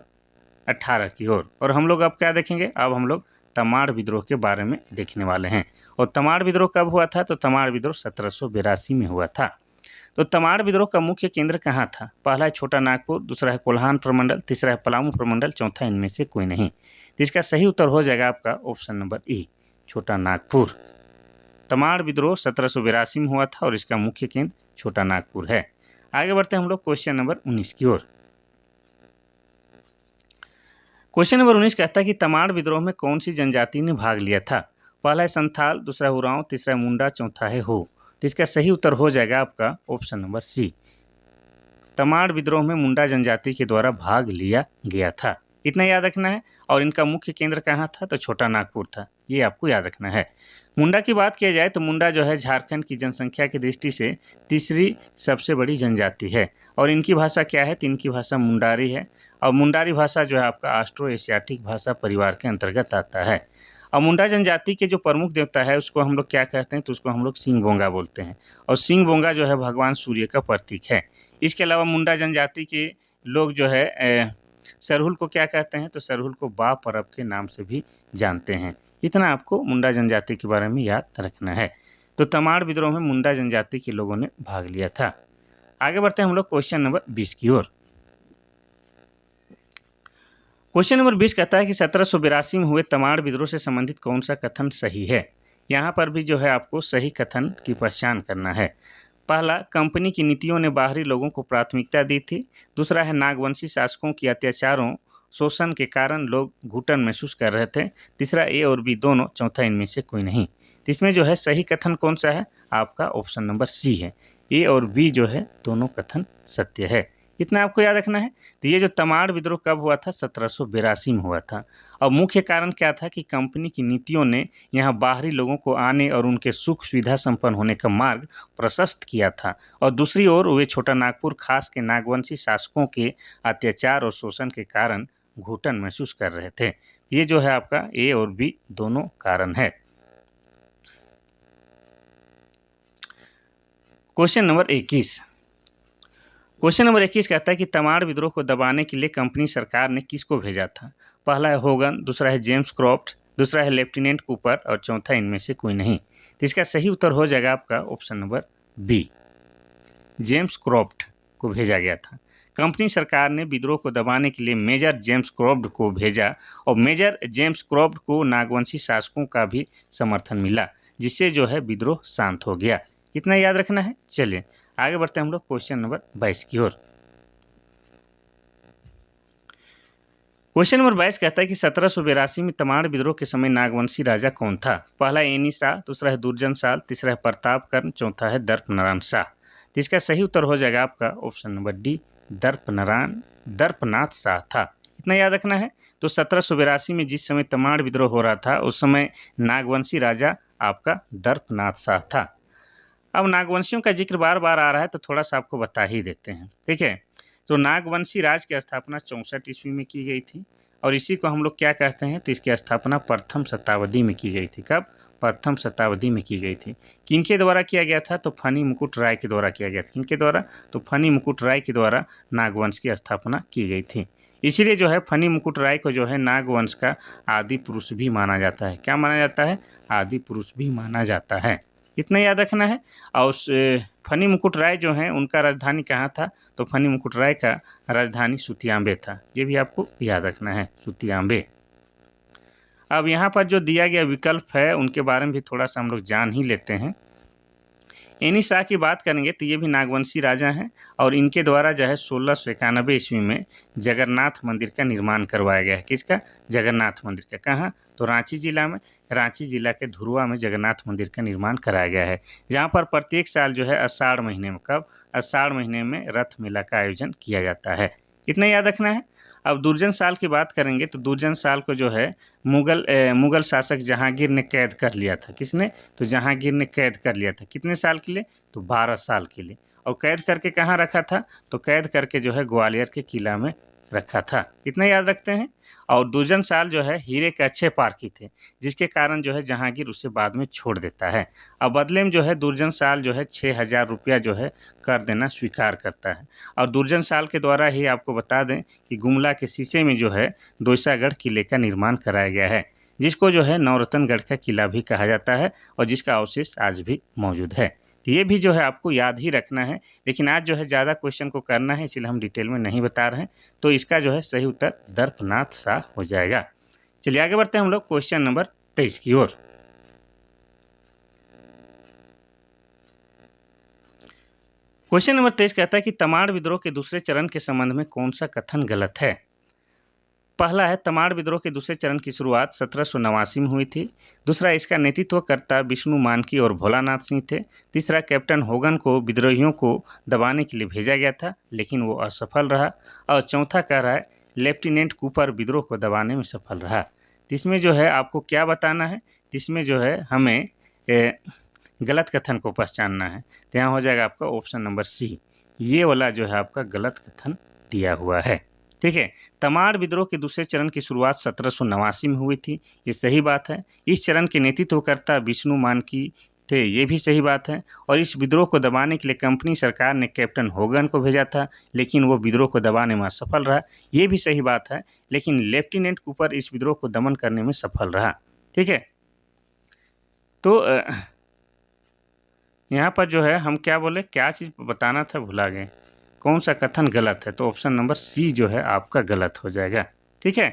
18 की ओर। और हम लोग अब क्या देखेंगे? अब हम लोग तमाड़ विद्रोह के बारे में देखने वाले हैं। और तमाड़ विद्रोह कब हुआ था? तो तमाड़ विद्रोह 1782 में हुआ था। तो तमाड़ विद्रोह का मुख्य केंद्र कहाँ था? पहला है छोटा नागपुर, दूसरा है कोल्हान प्रमंडल, तीसरा है पलामू प्रमंडल, चौथा इनमें से कोई नहीं। तो इसका सही उत्तर हो जाएगा आपका ऑप्शन नंबर ई, छोटा नागपुर। तमाड़ विद्रोह 1782 में हुआ था और इसका मुख्य केंद्र छोटा नागपुर है। आगे बढ़ते हैं हम लोग क्वेश्चन नंबर 19 की ओर। क्वेश्चन नंबर 19 कहता है कि तमाड़ विद्रोह में कौन सी जनजाति ने भाग लिया था। पहला है संथाल, दूसरा है उरांव, तीसरा है मुंडा, चौथा है हो। तो इसका सही उत्तर हो जाएगा आपका ऑप्शन नंबर सी, तमाड़ विद्रोह में मुंडा जनजाति के द्वारा भाग लिया गया था। इतना याद रखना है। और इनका मुख्य केंद्र कहाँ था? तो छोटा नागपुर था। ये आपको याद रखना है। मुंडा की बात किया जाए तो मुंडा जो है झारखंड की जनसंख्या की दृष्टि से तीसरी सबसे बड़ी जनजाति है। और इनकी भाषा क्या है? तो इनकी भाषा मुंडारी है। और मुंडारी भाषा जो है आपका ऑस्ट्रो एशियाटिक भाषा परिवार के अंतर्गत आता है। और मुंडा जनजाति के जो प्रमुख देवता है उसको हम लोग क्या कहते हैं? तो उसको हम लोग सिंह बोंगा बोलते हैं। और सिंह बोंगा जो है भगवान सूर्य का प्रतीक है। इसके अलावा मुंडा जनजाति के लोग जो है सरहुल को क्या कहते हैं? तो सरहुल को बा परब के नाम से भी जानते हैं। इतना आपको मुंडा जनजाति के बारे में याद रखना है। तो तमाड़ विद्रोह में मुंडा जनजाति के लोगों ने भाग लिया था। आगे बढ़ते हैं हम लोग क्वेश्चन नंबर 20 की ओर। क्वेश्चन नंबर 20 कहता है कि 1782 में हुए तमाड़ विद्रोह से संबंधित कौन सा कथन सही है। यहाँ पर भी जो है आपको सही कथन की पहचान करना है। पहला, कंपनी की नीतियों ने बाहरी लोगों को प्राथमिकता दी थी। दूसरा है, नागवंशी शासकों की अत्याचारों शोषण के कारण लोग घुटन महसूस कर रहे थे। तीसरा ए और बी दोनों, चौथा इनमें से कोई नहीं। तो इसमें जो है सही कथन कौन सा है, आपका ऑप्शन नंबर सी है। ए और बी जो है दोनों कथन सत्य है। इतना आपको याद रखना है। तो ये जो तमाड़ विद्रोह कब हुआ था, 1782 में हुआ था। और मुख्य कारण क्या था कि कंपनी की नीतियों ने यहाँ बाहरी लोगों को आने और उनके सुख सुविधा संपन्न होने का मार्ग प्रशस्त किया था। और दूसरी ओर वे छोटा नागपुर खास के नागवंशी शासकों के अत्याचार और शोषण के कारण घुटन महसूस कर रहे थे। ये जो है आपका ए और बी दोनों कारण है। Question number 21। क्वेश्चन नंबर 21 कहता है कि तमाड़ विद्रोह को दबाने के लिए कंपनी सरकार ने किसको भेजा था। पहला है होगन, दूसरा है जेम्स क्रॉफ्ट, दूसरा है लेफ्टिनेंट कूपर और चौथा इनमें से कोई नहीं। तो इसका सही उत्तर हो जाएगा आपका option number B, James Croft को भेजा गया था। कंपनी सरकार ने विद्रोह को दबाने के लिए मेजर जेम्स क्रॉफ्ट को भेजा और मेजर जेम्स क्रॉफ्ट को नागवंशी शासकों का भी समर्थन मिला, जिससे जो है विद्रोह शांत हो गया। इतना याद रखना है। चलिए आगे बढ़ते हैं हम लोग क्वेश्चन नंबर 22 की ओर। क्वेश्चन नंबर 22 कहता है कि 1782 में तमाड़ विद्रोह के समय नागवंशी राजा कौन था। पहला है एनी शाह, दूसरा है दुर्जन शाह, तीसरा है प्रताप कर्ण, चौथा है दर्पनारायण शाह। तो इसका सही उत्तर हो जाएगा आपका option number D, Darpnath Shah था। इतना याद रखना है। तो 1782 में जिस समय तमाड़ विद्रोह हो रहा था उस समय नागवंशी राजा आपका दर्पनाथ शाह था। अब नागवंशियों का जिक्र बार बार आ रहा है तो थोड़ा सा आपको बता ही देते हैं, ठीक है। तो नागवंशी राज की स्थापना 64 ईस्वी में की गई थी और इसी को हम लोग क्या कहते हैं, तो इसकी स्थापना प्रथम शताब्दी में की गई थी। कब, प्रथम शताब्दी में की गई थी। किनके द्वारा किया गया था, तो फनी मुकुट राय के द्वारा किया गया था। किनके द्वारा, तो फनी मुकुट राय के द्वारा नागवंश की स्थापना की गई थी। इसीलिए जो है फनी मुकुट राय को जो है नागवंश का आदि पुरुष भी माना जाता है। क्या माना जाता है, आदि पुरुष भी माना जाता है। इतना याद रखना है। और फनी मुकुट राय जो हैं उनका राजधानी कहाँ था, तो फनी मुकुट राय का राजधानी सुतियांबे था। ये भी आपको याद रखना है, सुतियांबे। अब यहाँ पर जो दिया गया विकल्प है उनके बारे में भी थोड़ा सा हम लोग जान ही लेते हैं। एनी शाह की बात करेंगे तो ये भी नागवंशी राजा हैं और इनके द्वारा जो है 1691 ईस्वी में जगन्नाथ मंदिर का निर्माण करवाया गया है। किसका, जगन्नाथ मंदिर का। कहाँ, तो रांची जिला में, रांची जिला के धुरुआ में जगन्नाथ मंदिर का निर्माण कराया गया है, जहाँ पर प्रत्येक साल जो है आषाढ़ महीने में, कब, आषाढ़ महीने में रथ मेला का आयोजन किया जाता है। इतना याद रखना है। अब दुर्जन साल की बात करेंगे तो दुर्जन साल को जो है मुगल शासक जहांगीर ने कैद कर लिया था। किसने, तो जहांगीर ने कैद कर लिया था। कितने साल के लिए, तो 12 साल के लिए। और कैद करके कहाँ रखा था, तो कैद करके जो है ग्वालियर के किला में रखा था। इतना याद रखते हैं। और दुर्जन साल जो है हीरे के अच्छे पारखी थे, जिसके कारण जो है जहांगीर उसे बाद में छोड़ देता है। अब बदले में जो है दुर्जन साल जो है 6,000 रुपया जो है कर देना स्वीकार करता है। और दुर्जन साल के द्वारा ही आपको बता दें कि गुमला के शीशे में जो है दोईसागढ़ किले का निर्माण कराया गया है, जिसको जो है नवरत्नगढ़ का किला भी कहा जाता है और जिसका अवशेष आज भी मौजूद है। तो ये भी जो है आपको याद ही रखना है। लेकिन आज जो है ज़्यादा क्वेश्चन को करना है, इसलिए हम डिटेल में नहीं बता रहे हैं। तो इसका जो है सही उत्तर दर्पनाथ शाह हो जाएगा। चलिए आगे बढ़ते हैं हम लोग क्वेश्चन नंबर 23 की ओर। क्वेश्चन नंबर 23 कहता है कि तमाड़ विद्रोह के दूसरे चरण के संबंध में कौन सा कथन गलत है। पहला है, तमाड़ विद्रोह के दूसरे चरण की शुरुआत 1789 में हुई थी। दूसरा, इसका नेतृत्वकर्ता विष्णु मानकी और भोलानाथ सिंह थे। तीसरा, कैप्टन होगन को विद्रोहियों को दबाने के लिए भेजा गया था लेकिन वो असफल रहा। और चौथा कह रहा है, लेफ्टिनेंट कूपर विद्रोह को दबाने में सफल रहा। इसमें जो है आपको क्या बताना है, इसमें जो है हमें गलत कथन को पहचानना है। तो यहाँ हो जाएगा आपका ऑप्शन नंबर सी, ये वाला जो है आपका गलत कथन दिया हुआ है। ठीक है, तमाड़ विद्रोह के दूसरे चरण की शुरुआत 1789 में हुई थी, ये सही बात है। इस चरण के नेतृत्वकर्ता विष्णु मानकी थे, ये भी सही बात है। और इस विद्रोह को दबाने के लिए कंपनी सरकार ने कैप्टन होगन को भेजा था लेकिन वो विद्रोह को दबाने में असफल रहा, ये भी सही बात है। लेकिन लेफ्टिनेंट कूपर इस विद्रोह को दमन करने में सफल रहा। ठीक है, तो यहाँ पर जो है हम क्या बोले, क्या चीज़ बताना था भुला गए, कौन सा कथन गलत है। तो ऑप्शन नंबर सी जो है आपका गलत हो जाएगा। ठीक है।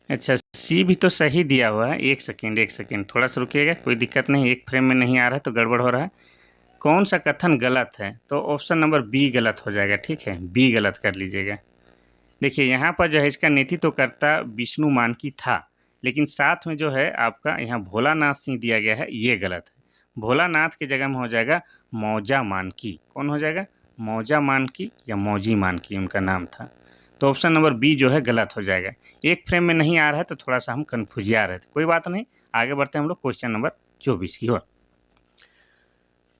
अच्छा, सी भी तो सही दिया हुआ है। एक सेकेंड थोड़ा सा रुकिएगा, कोई दिक्कत नहीं, एक फ्रेम में नहीं आ रहा है तो गड़बड़ हो रहा है। कौन सा कथन गलत है? तो ऑप्शन नंबर बी गलत हो जाएगा। ठीक है, बी गलत कर लीजिएगा। देखिए यहाँ पर जो है इसका नेतृत्वकर्ता विष्णु मानकी था, लेकिन साथ में जो है आपका यहाँ भोलानाथ सिंह दिया गया है, ये गलत है। भोलानाथ की जगह में हो जाएगा मौजा मानकी। कौन हो जाएगा? मौजा मानकी या मौजी मानकी उनका नाम था। तो ऑप्शन नंबर बी जो है गलत हो जाएगा। एक फ्रेम में नहीं आ रहा है तो थोड़ा सा हम कन्फ्यूजिया रहे थे, कोई बात नहीं। आगे बढ़ते हैं हम लोग क्वेश्चन नंबर 24 की ओर।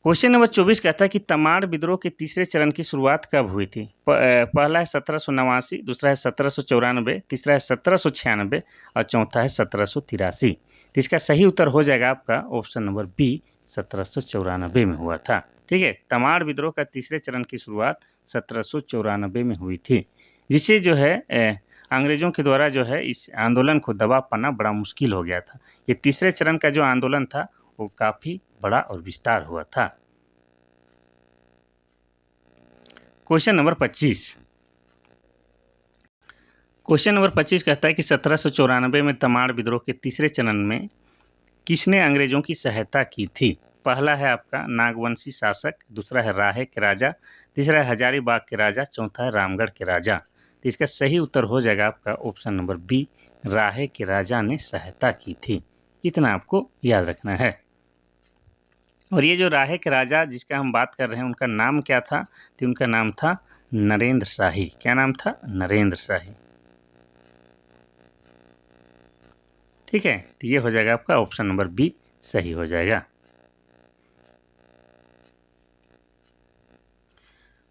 क्वेश्चन नंबर 24 कहता है कि तमाड़ विद्रोह के तीसरे चरण की शुरुआत कब हुई थी? पहला है 1789, दूसरा है 1794, तीसरा है 1796 और चौथा है 1783। तो इसका सही उत्तर हो जाएगा आपका ऑप्शन नंबर बी, 1794 में हुआ था। ठीक है, तमाड़ विद्रोह का तीसरे चरण की शुरुआत 1794 में हुई थी, जिसे जो है अंग्रेजों के द्वारा जो है इस आंदोलन को दबा पाना बड़ा मुश्किल हो गया था। ये तीसरे चरण का जो आंदोलन था वो काफ़ी बड़ा और विस्तार हुआ था। Question number 25। क्वेश्चन नंबर 25 कहता है कि 1794 में तमाड़ विद्रोह के तीसरे चरण में किसने अंग्रेजों की सहायता की थी? पहला है आपका नागवंशी शासक, दूसरा है राहे के राजा, तीसरा है हजारीबाग के राजा, चौथा है रामगढ़ के राजा। तो इसका सही उत्तर हो जाएगा आपका ऑप्शन नंबर बी, राहे के राजा ने सहायता की थी। इतना आपको याद रखना है। और ये जो राहे के राजा जिसका हम बात कर रहे हैं उनका नाम क्या था? तो उनका नाम था नरेंद्र शाही। क्या नाम था? नरेंद्र शाही। ठीक है, तो ये हो जाएगा आपका ऑप्शन नंबर बी सही हो जाएगा।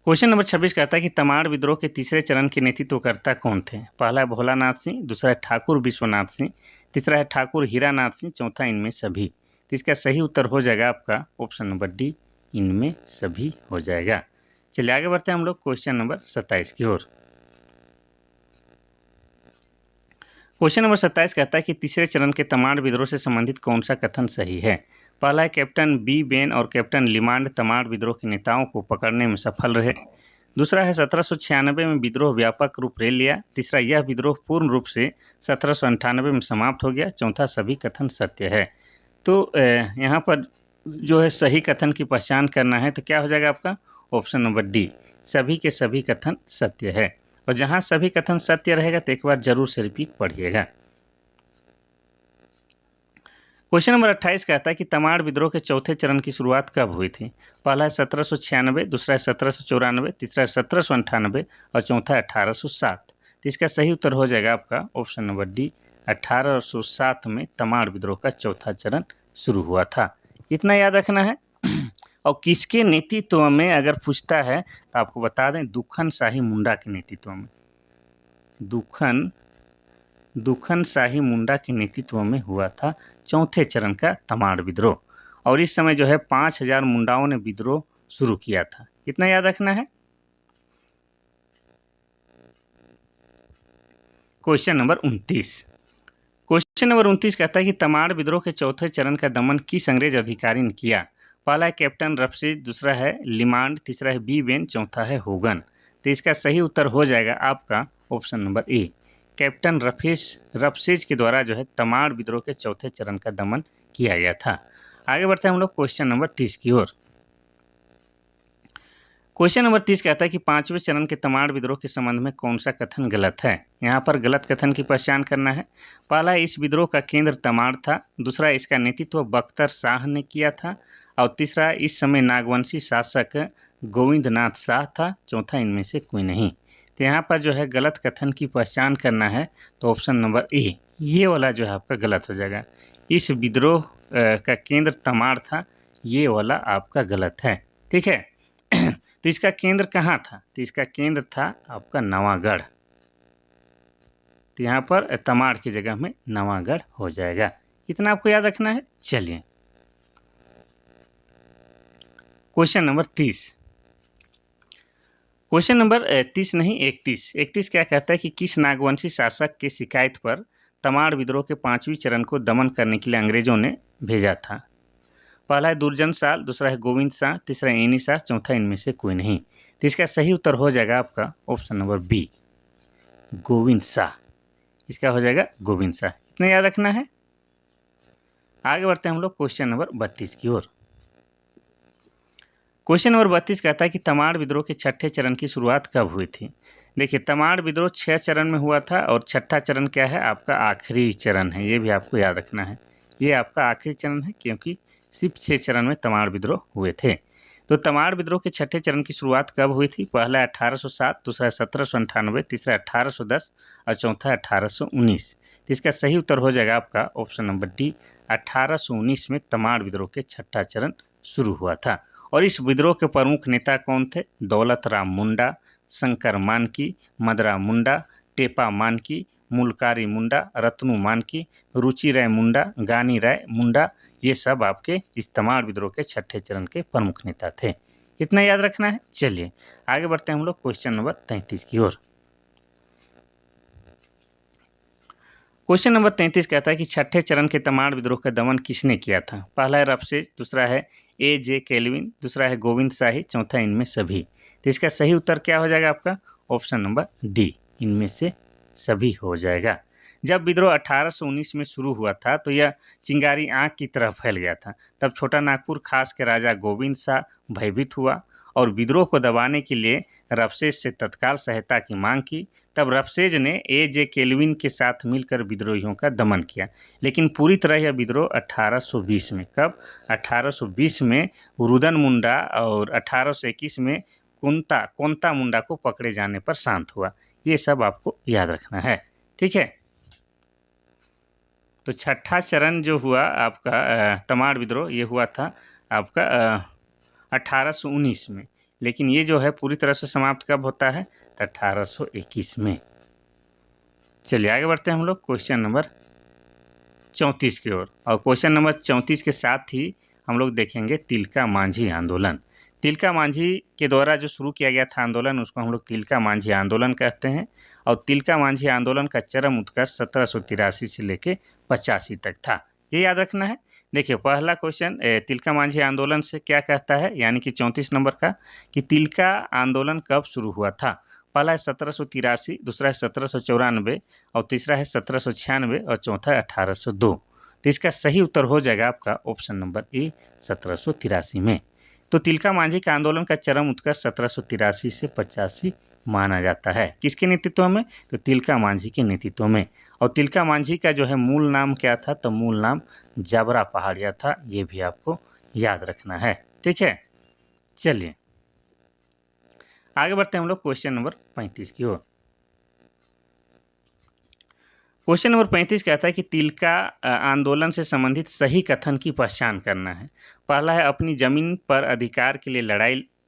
क्वेश्चन नंबर 26 कहता है कि तमाड़ विद्रोह के तीसरे चरण के नेतृत्वकर्ता कौन थे? पहला है भोलानाथ सिंह, दूसरा है ठाकुर विश्वनाथ सिंह, तीसरा है ठाकुर हीरानाथ सिंह, चौथा इनमें सभी। तो इसका सही उत्तर हो जाएगा आपका ऑप्शन नंबर डी, इनमें सभी हो जाएगा। चलिए आगे बढ़ते हैं हम लोग क्वेश्चन नंबर 27 की ओर। क्वेश्चन नंबर 27 कहता है कि तीसरे चरण के तमाड़ विद्रोह से संबंधित कौन सा कथन सही है? पहला है कैप्टन बी बेन और कैप्टन लिमांड तमाड़ विद्रोह के नेताओं को पकड़ने में सफल रहे। दूसरा है 1796 में विद्रोह व्यापक रूप ले लिया। तीसरा, यह विद्रोह पूर्ण रूप से 1798 में समाप्त हो गया। चौथा, सभी कथन सत्य है। तो यहाँ पर जो है सही कथन की पहचान करना है तो क्या हो जाएगा आपका ऑप्शन नंबर डी, सभी के सभी कथन सत्य है। और जहाँ सभी कथन सत्य रहेगा तो एक बार जरूर से रिपीट पढ़िएगा। क्वेश्चन नंबर 28 कहता है कि तमाड़ विद्रोह के चौथे चरण की शुरुआत कब हुई थी? पहला है 1796, दूसरा है 1794, तीसरा है 1798 और चौथा है 1807। तो इसका सही उत्तर हो जाएगा आपका ऑप्शन नंबर डी, 1807 में तमाड़ विद्रोह का चौथा चरण शुरू हुआ था। इतना याद रखना है। और किसके नेतृत्व में अगर पूछता है तो आपको बता दें, दुखन शाही मुंडा के नेतृत्व में। दुखन शाही मुंडा के नेतृत्व में हुआ था चौथे चरण का तमाड़ विद्रोह। और इस समय जो है 5000 मुंडाओं ने विद्रोह शुरू किया था। इतना याद रखना है। Question number 29। क्वेश्चन नंबर 29 कहता है कि तमाड़ विद्रोह के चौथे चरण का दमन किस अंग्रेज अधिकारी ने किया? पहला है कैप्टन रफसेज, दूसरा है लिमांड, तीसरा है बी बेन, चौथा है होगन। तो इसका सही उत्तर हो जाएगा आपका ऑप्शन नंबर ए, कैप्टन रफसेज के द्वारा जो है तमाड़ विद्रोह के चौथे चरण का दमन किया गया था। आगे बढ़ते हैं हम लोग क्वेश्चन नंबर 30 की ओर। क्वेश्चन नंबर 30 कहता है कि पांचवें चरण के तमाड़ विद्रोह के संबंध में कौन सा कथन गलत है? यहाँ पर गलत कथन की पहचान करना है। पहला, इस विद्रोह का केंद्र तमाड़ था। दूसरा, इसका नेतृत्व बख्तर शाह ने किया था। और तीसरा, इस समय नागवंशी शासक गोविंदनाथ शाह था। चौथा, इनमें से कोई नहीं। तो यहाँ पर जो है गलत कथन की पहचान करना है तो ऑप्शन नंबर ए, ये वाला जो है आपका गलत हो जाएगा। इस विद्रोह का केंद्र तमाड़ था, ये वाला आपका गलत है। ठीक है। तो इसका केंद्र कहाँ था? तो इसका केंद्र था आपका नवागढ़। तो यहाँ पर तमाड़ की जगह में नवागढ़ हो जाएगा। इतना आपको याद रखना है। चलिए क्वेश्चन नंबर 30। क्वेश्चन नंबर 30 नहीं 31 क्या कहता है कि किस नागवंशी शासक के शिकायत पर तमाड़ विद्रोह के पांचवें चरण को दमन करने के लिए अंग्रेजों ने भेजा था? पहला है दुर्जन शाह, दूसरा है गोविंद शाह, तीसरा है एनी शाह, चौथा इनमें से कोई नहीं। तो इसका सही उत्तर हो जाएगा आपका option number B, Govind Shah. इसका हो जाएगा गोविंद शाह। इतना याद रखना है। आगे बढ़ते हैं हम लोग क्वेश्चन नंबर 32 की ओर। क्वेश्चन नंबर 32 कहता है कि तमाड़ विद्रोह के छठे चरण की शुरुआत कब हुई थी। देखिए, तमाड़ विद्रोह 6 चरण में हुआ था और छठा चरण क्या है, आपका आखिरी चरण है। ये भी आपको याद रखना है, ये आपका आखिरी चरण है, क्योंकि सिर्फ 6 चरण में तमाड़ विद्रोह हुए थे। तो तमाड़ विद्रोह के छठे चरण की शुरुआत कब हुई थी? पहला 1807, दूसरा 1798, तीसरा 1810 और चौथा 1819। तो इसका सही उत्तर हो जाएगा आपका ऑप्शन नंबर डी, 1819 में तमाड़ विद्रोह के छठा चरण शुरू हुआ था। और इस विद्रोह के प्रमुख नेता कौन थे? दौलत राम मुंडा, शंकर मानकी, मदरा मुंडा, टेपा मानकी, मुलकारी मुंडा, रत्नू मानकी, रुचि राय मुंडा, गानी राय मुंडा, ये सब आपके इस तमाड़ विद्रोह के छठे चरण के प्रमुख नेता थे। इतना याद रखना है। चलिए आगे बढ़ते हैं हम लोग क्वेश्चन नंबर 33 की ओर। क्वेश्चन नंबर 33 कहता है कि छठे चरण के तमाड़ विद्रोह का दमन किसने किया था? पहला है रफसेज, दूसरा है ए.जे. केल्विन, दूसरा है गोविंद शाही, चौथा इनमें सभी। तो इसका सही उत्तर क्या हो जाएगा आपका? ऑप्शन नंबर डी, इनमें से सभी हो जाएगा। जब विद्रोह 1819 में शुरू हुआ था तो यह चिंगारी आग की तरह फैल गया था। तब छोटा नागपुर खास के राजा गोविंद शाह भयभीत हुआ और विद्रोह को दबाने के लिए रफसेज से तत्काल सहायता की मांग की। तब रफसेज ने ए.जे. केल्विन के साथ मिलकर विद्रोहियों का दमन किया, लेकिन पूरी तरह यह विद्रोह 1820 में, कब? 1820 में रुदन मुंडा और 1821 में कोंता मुंडा को पकड़े जाने पर शांत हुआ। ये सब आपको याद रखना है, ठीक है। तो छठा चरण जो हुआ आपका तमाड़ विद्रोह, ये हुआ था आपका 1819 में, लेकिन ये जो है पूरी तरह से समाप्त कब होता है? तो 1821 में। चलिए आगे बढ़ते हैं हम लोग क्वेश्चन नंबर 34 की ओर। और क्वेश्चन नंबर 34 के साथ ही हम लोग देखेंगे तिलका मांझी आंदोलन। तिलका मांझी के द्वारा जो शुरू किया गया था आंदोलन, उसको हम लोग तिलका मांझी आंदोलन कहते हैं। और तिलका मांझी आंदोलन का चरम उत्कर्ष 1783 से लेके 85 तक था। ये याद रखना है। देखिए, पहला क्वेश्चन तिलका मांझी आंदोलन से क्या कहता है, यानी कि 34 नंबर का, कि तिलका आंदोलन कब शुरू हुआ था। पहला है 1783, दूसरा है 1794 और तीसरा है 1796 और चौथा है 1802। तो इसका सही उत्तर हो जाएगा आपका ऑप्शन नंबर ए, 1783 में। तो तिलका मांझी का आंदोलन का चरम उत्कर्ष 1783 से 85 माना जाता है। किसके नेतृत्व में? तो तिलका मांझी के नेतृत्व में। और तिलका मांझी का जो है मूल नाम क्या था? तो मूल नाम जबरा पहाड़िया था। ये भी आपको याद रखना है, ठीक है। चलिए आगे बढ़ते हैं हम लोग क्वेश्चन नंबर 35 की ओर। क्वेश्चन नंबर 35 कहता है कि तिलका आंदोलन से संबंधित सही कथन की पहचान करना है। पहला है अपनी जमीन पर अधिकार के लिए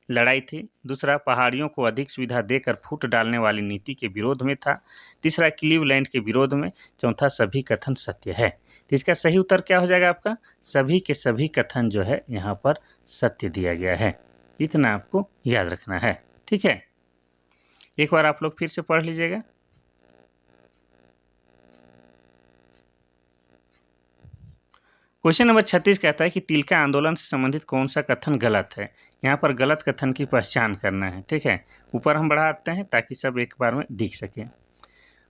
लड़ाई थी। दूसरा, पहाड़ियों को अधिक सुविधा देकर फूट डालने वाली नीति के विरोध में था। तीसरा, क्लीवलैंड के विरोध में। चौथा, सभी कथन सत्य है। तो इसका सही उत्तर क्या हो जाएगा आपका? सभी के सभी कथन जो है यहाँ पर सत्य दिया गया है। इतना आपको याद रखना है, ठीक है। एक बार आप लोग फिर से पढ़ लीजिएगा। क्वेश्चन नंबर 36 कहता है कि तिलका आंदोलन से संबंधित कौन सा कथन गलत है। यहाँ पर गलत कथन की पहचान करना है, ठीक है। ऊपर हम बढ़ाते हैं ताकि सब एक बार में दिख सके।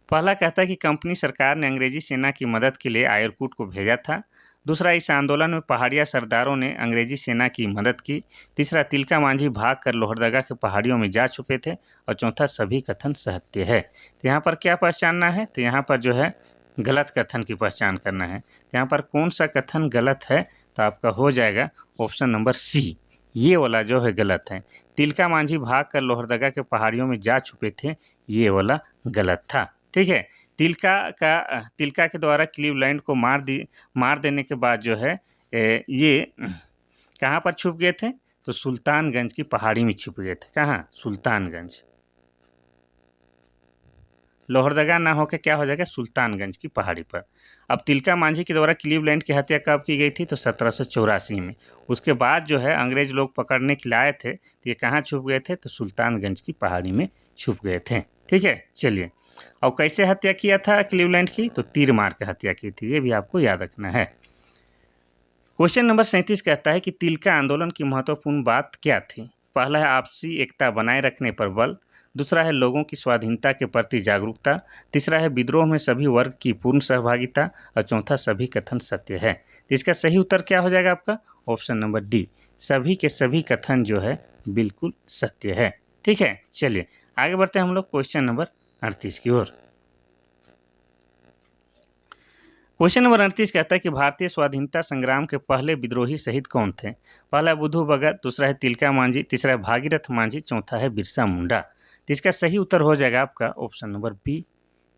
पहला कहता है कि कंपनी सरकार ने अंग्रेजी सेना की मदद के लिए आयरकूट को भेजा था। दूसरा, इस आंदोलन में पहाड़िया सरदारों ने अंग्रेजी सेना की मदद की। तीसरा, तिलका मांझी भाग कर लोहरदगा के पहाड़ियों में जा छुपे थे। और चौथा, सभी कथन सत्य है। तो यहाँ पर क्या पहचानना है? तो यहाँ पर जो है गलत कथन की पहचान करना है। तो यहाँ पर कौन सा कथन गलत है? तो आपका हो जाएगा ऑप्शन नंबर सी, ये वाला जो है गलत है। तिलका मांझी भाग कर लोहरदगा के पहाड़ियों में जा छुपे थे, ये वाला गलत था, ठीक है। तिलका के द्वारा क्लीवलैंड को मार देने के बाद जो है ये कहाँ पर छुप गए थे? तो सुल्तानगंज की पहाड़ी में छुप गए थे। कहाँ? सुल्तानगंज। लोहरदगा ना होकर क्या हो जाएगा? सुल्तानगंज की पहाड़ी पर। अब तिलका मांझी के द्वारा क्लीवलैंड की हत्या कब की गई थी? तो 1784 में। उसके बाद जो है अंग्रेज लोग पकड़ने के लिए आए थे, तो ये कहाँ छुप गए थे? तो सुल्तानगंज की पहाड़ी में छुप गए थे, ठीक है। चलिए, और कैसे हत्या किया था क्लीवलैंड की? तो तीर मार के हत्या की थी। ये भी आपको याद रखना है। क्वेश्चन नंबर 37 कहता है कि तिलका आंदोलन की महत्वपूर्ण बात क्या थी। पहला है आपसी एकता बनाए रखने पर बल। दूसरा है लोगों की स्वाधीनता के प्रति जागरूकता, तीसरा है विद्रोह में सभी वर्ग की पूर्ण सहभागिता और चौथा सभी कथन सत्य है। तो इसका सही उत्तर क्या हो जाएगा आपका? ऑप्शन नंबर डी, सभी के सभी कथन जो है बिल्कुल सत्य है। ठीक है, चलिए आगे बढ़ते हैं हम लोग क्वेश्चन नंबर 38 की ओर। क्वेश्चन नंबर 38 कहता है कि भारतीय स्वाधीनता संग्राम के पहले विद्रोही शहीद कौन थे? पहला है बुद्धू भगत, दूसरा है तिलका मांझी, तीसरा है भागीरथ मांझी, चौथा है बिरसा मुंडा। तो इसका सही उत्तर हो जाएगा आपका option number B,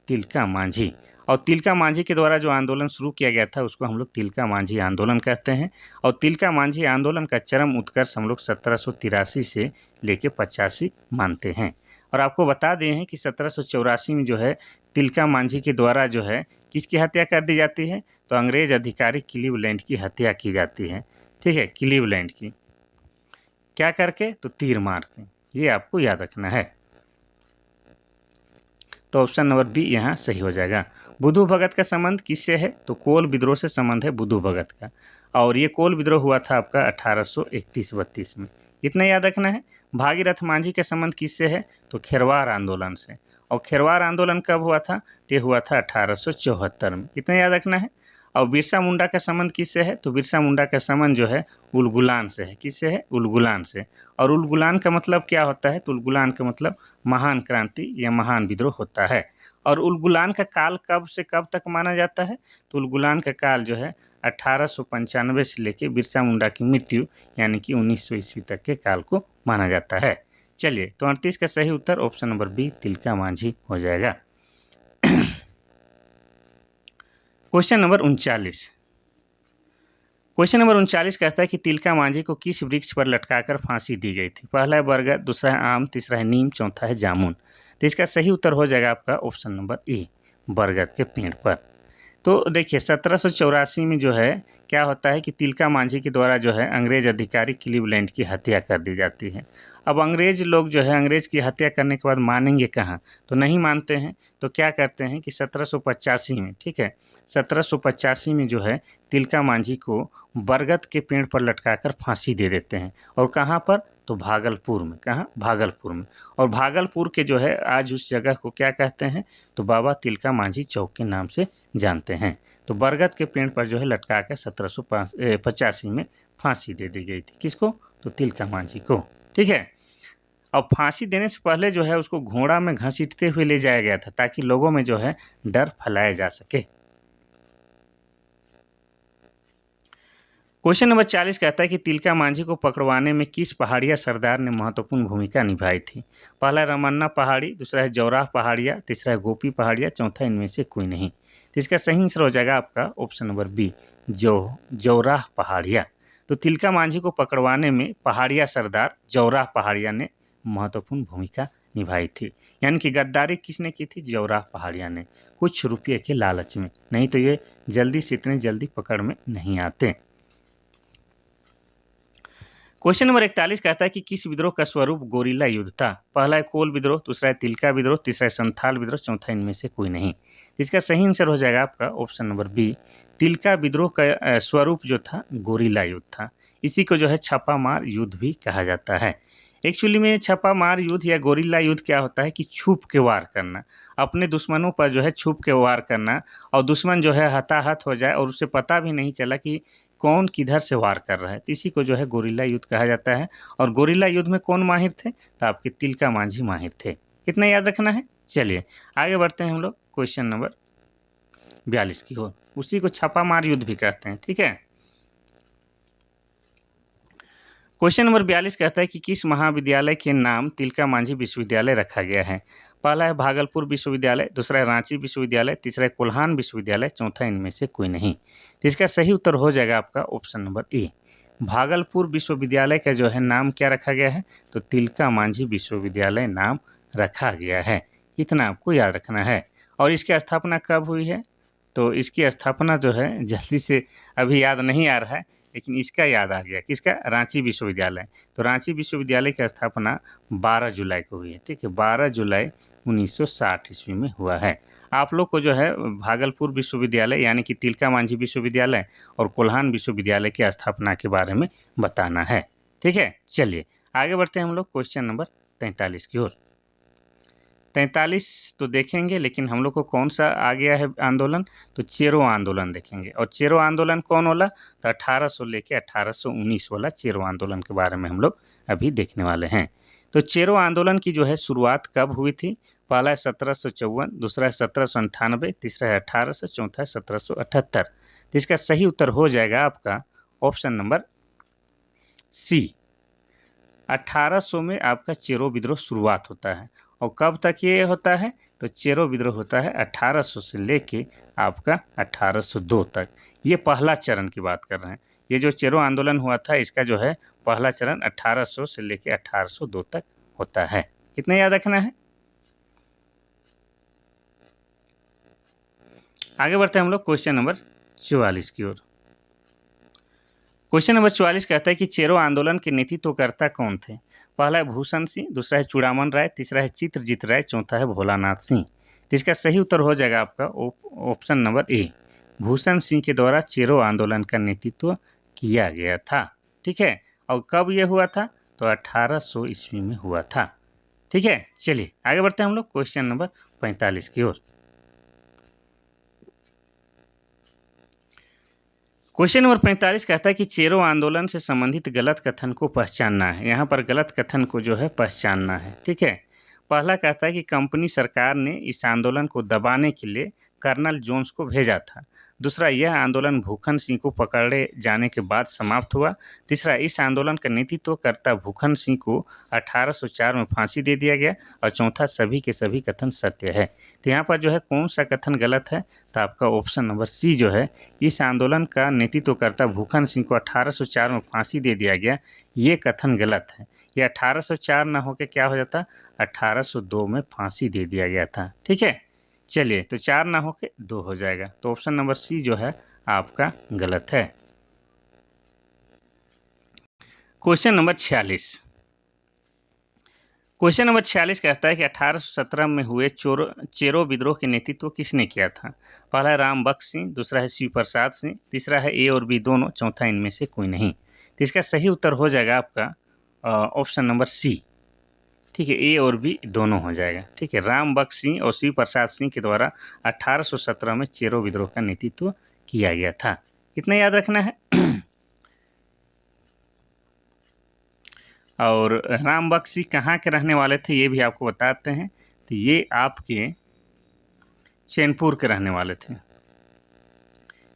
Tilka Manjhi. और तिलका मांझी के द्वारा जो आंदोलन शुरू किया गया था उसको हम लोग तिलका मांझी आंदोलन कहते हैं। और तिलका मांझी आंदोलन का चरम उत्कर्ष हम लोग 1783 से लेके 85 मानते हैं। और आपको बता दें हैं कि 1784 में जो है तिलका मांझी के द्वारा जो है किसकी हत्या कर दी जाती है? तो अंग्रेज अधिकारी क्लीवलैंड की हत्या की जाती है। ठीक है, क्लीवलैंड की, क्या करके? तो तीर मार के। ये आपको याद रखना है। तो ऑप्शन नंबर बी यहाँ सही हो जाएगा। बुद्धू भगत का संबंध किससे है? तो कोल विद्रोह से संबंध है बुद्धू भगत का। और ये कोल विद्रोह हुआ था आपका 1831-32 में, इतना याद रखना है। भागीरथ मांझी का संबंध किससे है? तो खेरवार आंदोलन से। और खेरवार आंदोलन कब हुआ था? तो ये हुआ था 1874 में, इतना याद रखना है। और बिरसा मुंडा का संबंध किससे है? तो बिरसा मुंडा का संबंध जो है उलगुलान से है। किससे है? उलगुलान से। और उलगुलान का मतलब क्या होता है? तो उलगुलान का मतलब महान क्रांति या महान विद्रोह होता है। और उलगुलान का काल कब से कब तक माना जाता है? तो उलगुलान का काल जो है 1895 से लेके बिरसा मुंडा की मृत्यु यानी कि 1900 ईस्वी तक के काल को माना जाता है। चलिए, तो 38 का सही उत्तर option number B, Tilka Manjhi हो जाएगा। Question number 39। क्वेश्चन नंबर 39 कहता है कि तिलका मांझी को किस वृक्ष पर लटकाकर फांसी दी गई थी? पहला है बरगद, दूसरा है आम, तीसरा है नीम, चौथा है जामुन। तो इसका सही उत्तर हो जाएगा आपका ऑप्शन नंबर ए, बरगद के पेड़ पर। तो देखिए 1784 में जो है क्या होता है कि तिलका मांझी के द्वारा जो है अंग्रेज अधिकारी क्लीवलैंड की हत्या कर दी जाती है। अब अंग्रेज लोग जो है अंग्रेज की हत्या करने के बाद मानेंगे कहाँ? तो नहीं मानते हैं। तो क्या करते हैं कि 1785 में, ठीक है, 1785 में जो है तिलका मांझी को बरगद के पेड़ पर लटकाकर फांसी दे देते हैं। और कहाँ पर? तो भागलपुर में। कहाँ? भागलपुर में। और भागलपुर के जो है आज उस जगह को क्या कहते हैं? तो बाबा तिलका मांझी चौक के नाम से जानते हैं। तो बरगद के पेड़ पर जो है लटका कर 1785 में फांसी दे दी गई थी। किसको? तो तिलका मांझी को। ठीक है। और फांसी देने से पहले जो है उसको घोड़ा में घसीटते हुए ले जाया गया था ताकि लोगों में जो है डर फैलाया जा सके। क्वेश्चन नंबर 40 कहता है कि तिलका मांझी को पकड़वाने में किस पहाड़िया सरदार ने महत्वपूर्ण भूमिका निभाई थी? पहला है रमन्ना पहाड़ी, दूसरा है जौराह पहाड़िया, तीसरा है गोपी पहाड़िया, चौथा इनमें से कोई नहीं। तो इसका सही आंसर हो जाएगा आपका ऑप्शन नंबर बी, जौराह पहाड़िया। तो तिलका मांझी को पकड़वाने में पहाड़िया सरदार जौराह पहाड़िया ने महत्वपूर्ण भूमिका निभाई थी। यानी कि गद्दारी किसने की थी? जौराह पहाड़िया ने, कुछ रुपये के लालच में। नहीं तो ये जल्दी से इतने जल्दी पकड़ में नहीं आते। क्वेश्चन नंबर 41 कहता है कि किस विद्रोह का स्वरूप गोरिल्ला युद्ध था? पहला है कोल विद्रोह, दूसरा है तिलका विद्रोह, तीसरा है संथाल विद्रोह, चौथा इनमें से कोई नहीं। इसका सही आंसर हो जाएगा आपका ऑप्शन नंबर बी, तिलका विद्रोह का स्वरूप जो था गोरिल्ला युद्ध था। इसी को जो है छापा मार युद्ध भी कहा जाता है। एक्चुअली में छापा मार युद्ध या गोरिल्ला युद्ध क्या होता है कि छुप के वार करना, अपने दुश्मनों पर जो है छुप के वार करना, और दुश्मन जो है हताहत हो जाए और उसे पता भी नहीं चला कि कौन किधर से वार कर रहा है। तो इसी को जो है गोरिल्ला युद्ध कहा जाता है। और गोरिल्ला युद्ध में कौन माहिर थे? तो आपके तिलका मांझी माहिर थे। इतना याद रखना है। चलिए आगे बढ़ते हैं हम लोग क्वेश्चन नंबर 42 की ओर। उसी को छापा मार युद्ध भी कहते हैं। ठीक है। क्वेश्चन नंबर 42 कहता है कि किस महाविद्यालय के नाम तिलका मांझी विश्वविद्यालय रखा गया है? पहला है भागलपुर विश्वविद्यालय, दूसरा है रांची विश्वविद्यालय, तीसरा है कोल्हान विश्वविद्यालय, चौथा इनमें से कोई नहीं। तो इसका सही उत्तर हो जाएगा आपका ऑप्शन नंबर ए, भागलपुर विश्वविद्यालय का जो है नाम क्या रखा गया है? तो तिलका मांझी विश्वविद्यालय नाम रखा गया है। इतना आपको याद रखना है। और इसकी स्थापना कब हुई है? तो इसकी स्थापना जो है जल्दी से अभी याद नहीं आ रहा है, लेकिन इसका याद आ गया। किसका? रांची विश्वविद्यालय। तो रांची विश्वविद्यालय की स्थापना 12 जुलाई को हुई है। ठीक है, 12 जुलाई 1960 ईस्वी में हुआ है। आप लोग को जो है भागलपुर विश्वविद्यालय यानी कि तिलका मांझी विश्वविद्यालय और कोल्हान विश्वविद्यालय की स्थापना के बारे में बताना है। ठीक है, चलिए आगे बढ़ते हैं हम लोग क्वेश्चन नंबर 43 की ओर। 43 तो देखेंगे, लेकिन हम लोग को कौन सा आ गया है आंदोलन, तो चेरो आंदोलन देखेंगे। और चेरो आंदोलन कौन वाला, तो 1800 लेके 1819 वाला चेरो आंदोलन के बारे में हम लोग अभी देखने वाले हैं। तो चेरो आंदोलन की जो है शुरुआत कब हुई थी, पहला है 1754, दूसरा है 1798, तीसरा है 1800, चौथा है 1778। तो इसका सही उत्तर हो जाएगा आपका ऑप्शन नंबर सी। 1800 में आपका चेरो विद्रोह शुरुआत होता है। और कब तक ये होता है, तो चेरो विद्रोह होता है 1800 से लेके आपका 1802 तक। ये पहला चरण की बात कर रहे हैं। ये जो चेरो आंदोलन हुआ था, इसका जो है पहला चरण 1800 से लेके 1802 तक होता है। इतना याद रखना है। आगे बढ़ते हैं हम लोग क्वेश्चन नंबर 44 की ओर। क्वेश्चन नंबर 44 कहता है कि चेरो आंदोलन के नेतृत्वकर्ता कौन थे। पहला है भूषण सिंह, दूसरा है चूड़ामन राय, तीसरा है चित्रजीत राय, चौथा है भोलानाथ सिंह। तो इसका सही उत्तर हो जाएगा आपका ऑप्शन नंबर ए। भूषण सिंह के द्वारा चेरो आंदोलन का नेतृत्व किया गया था। ठीक है, और कब यह हुआ था, तो 1800 ईस्वी में हुआ था। ठीक है, चलिए आगे बढ़ते हैं हम लोग क्वेश्चन नंबर 45 की ओर। क्वेश्चन नंबर 45 कहता है कि चेरो आंदोलन से संबंधित गलत कथन को पहचानना है। यहाँ पर गलत कथन को जो है पहचानना है। ठीक है, पहला कहता है कि कंपनी सरकार ने इस आंदोलन को दबाने के लिए कर्नल जोन्स को भेजा था। दूसरा, यह आंदोलन भूखन सिंह को पकड़े जाने के बाद समाप्त हुआ। तीसरा, इस आंदोलन का नेतृत्वकर्ता भूखन सिंह को 1804 में फांसी दे दिया गया। और चौथा, सभी के सभी कथन सत्य है। तो यहाँ पर जो है कौन सा कथन गलत है, तो आपका ऑप्शन नंबर सी जो है, इस आंदोलन का नेतृत्वकर्ता भूखन सिंह को 1804 में फांसी दे दिया गया, ये कथन गलत है। ये 1804 ना होकर क्या हो जाता, 1802 में फांसी दे दिया गया था। ठीक है, चलिए तो 4 ना होकर 2 हो जाएगा। तो ऑप्शन नंबर सी जो है आपका गलत है। Question number 46। क्वेश्चन नंबर 46 कहता है कि 1817 में हुए चेरो विद्रोह के नेतृत्व किसने किया था। पहला है राम बख्श सिंह, दूसरा है शिव प्रसाद सिंह, तीसरा है ए और बी दोनों, चौथा इनमें से कोई नहीं। तो इसका सही उत्तर हो जाएगा आपका ऑप्शन नंबर सी। ठीक है, ए और बी दोनों हो जाएगा। ठीक है, राम बख्श सिंह और शिव प्रसाद सिंह के द्वारा 1817 में चेरो विद्रोह का नेतृत्व किया गया था। इतना याद रखना है। और राम बख्श सिंह कहाँ के रहने वाले थे, ये भी आपको बताते हैं। तो ये आपके चैनपुर के रहने वाले थे,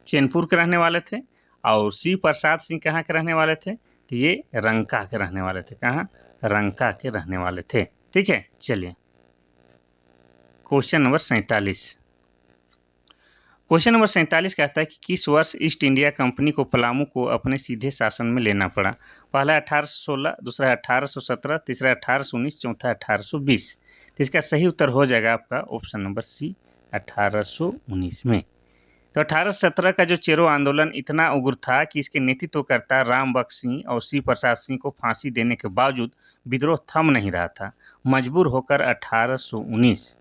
चैनपुर के रहने वाले थे। और शिव प्रसाद सिंह कहाँ के रहने वाले थे, तो ये रंका के रहने वाले थे। कहाँ, रंका के रहने वाले थे। ठीक है, चलिए क्वेश्चन नंबर 47। क्वेश्चन नंबर 47 कहता है कि किस वर्ष ईस्ट इंडिया कंपनी को पलामू को अपने सीधे शासन में लेना पड़ा। पहला है 1816, दूसरा है 1817, तीसरा है 1819, चौथा है 1820। तो इसका सही उत्तर हो जाएगा आपका ऑप्शन नंबर सी, 1819 में। तो 1817 का जो चेरो आंदोलन इतना उग्र था कि इसके नेतृत्वकर्ता राम बख्श सिंह और शिव प्रसाद सिंह को फांसी देने के बावजूद विद्रोह थम नहीं रहा था। मजबूर होकर 1819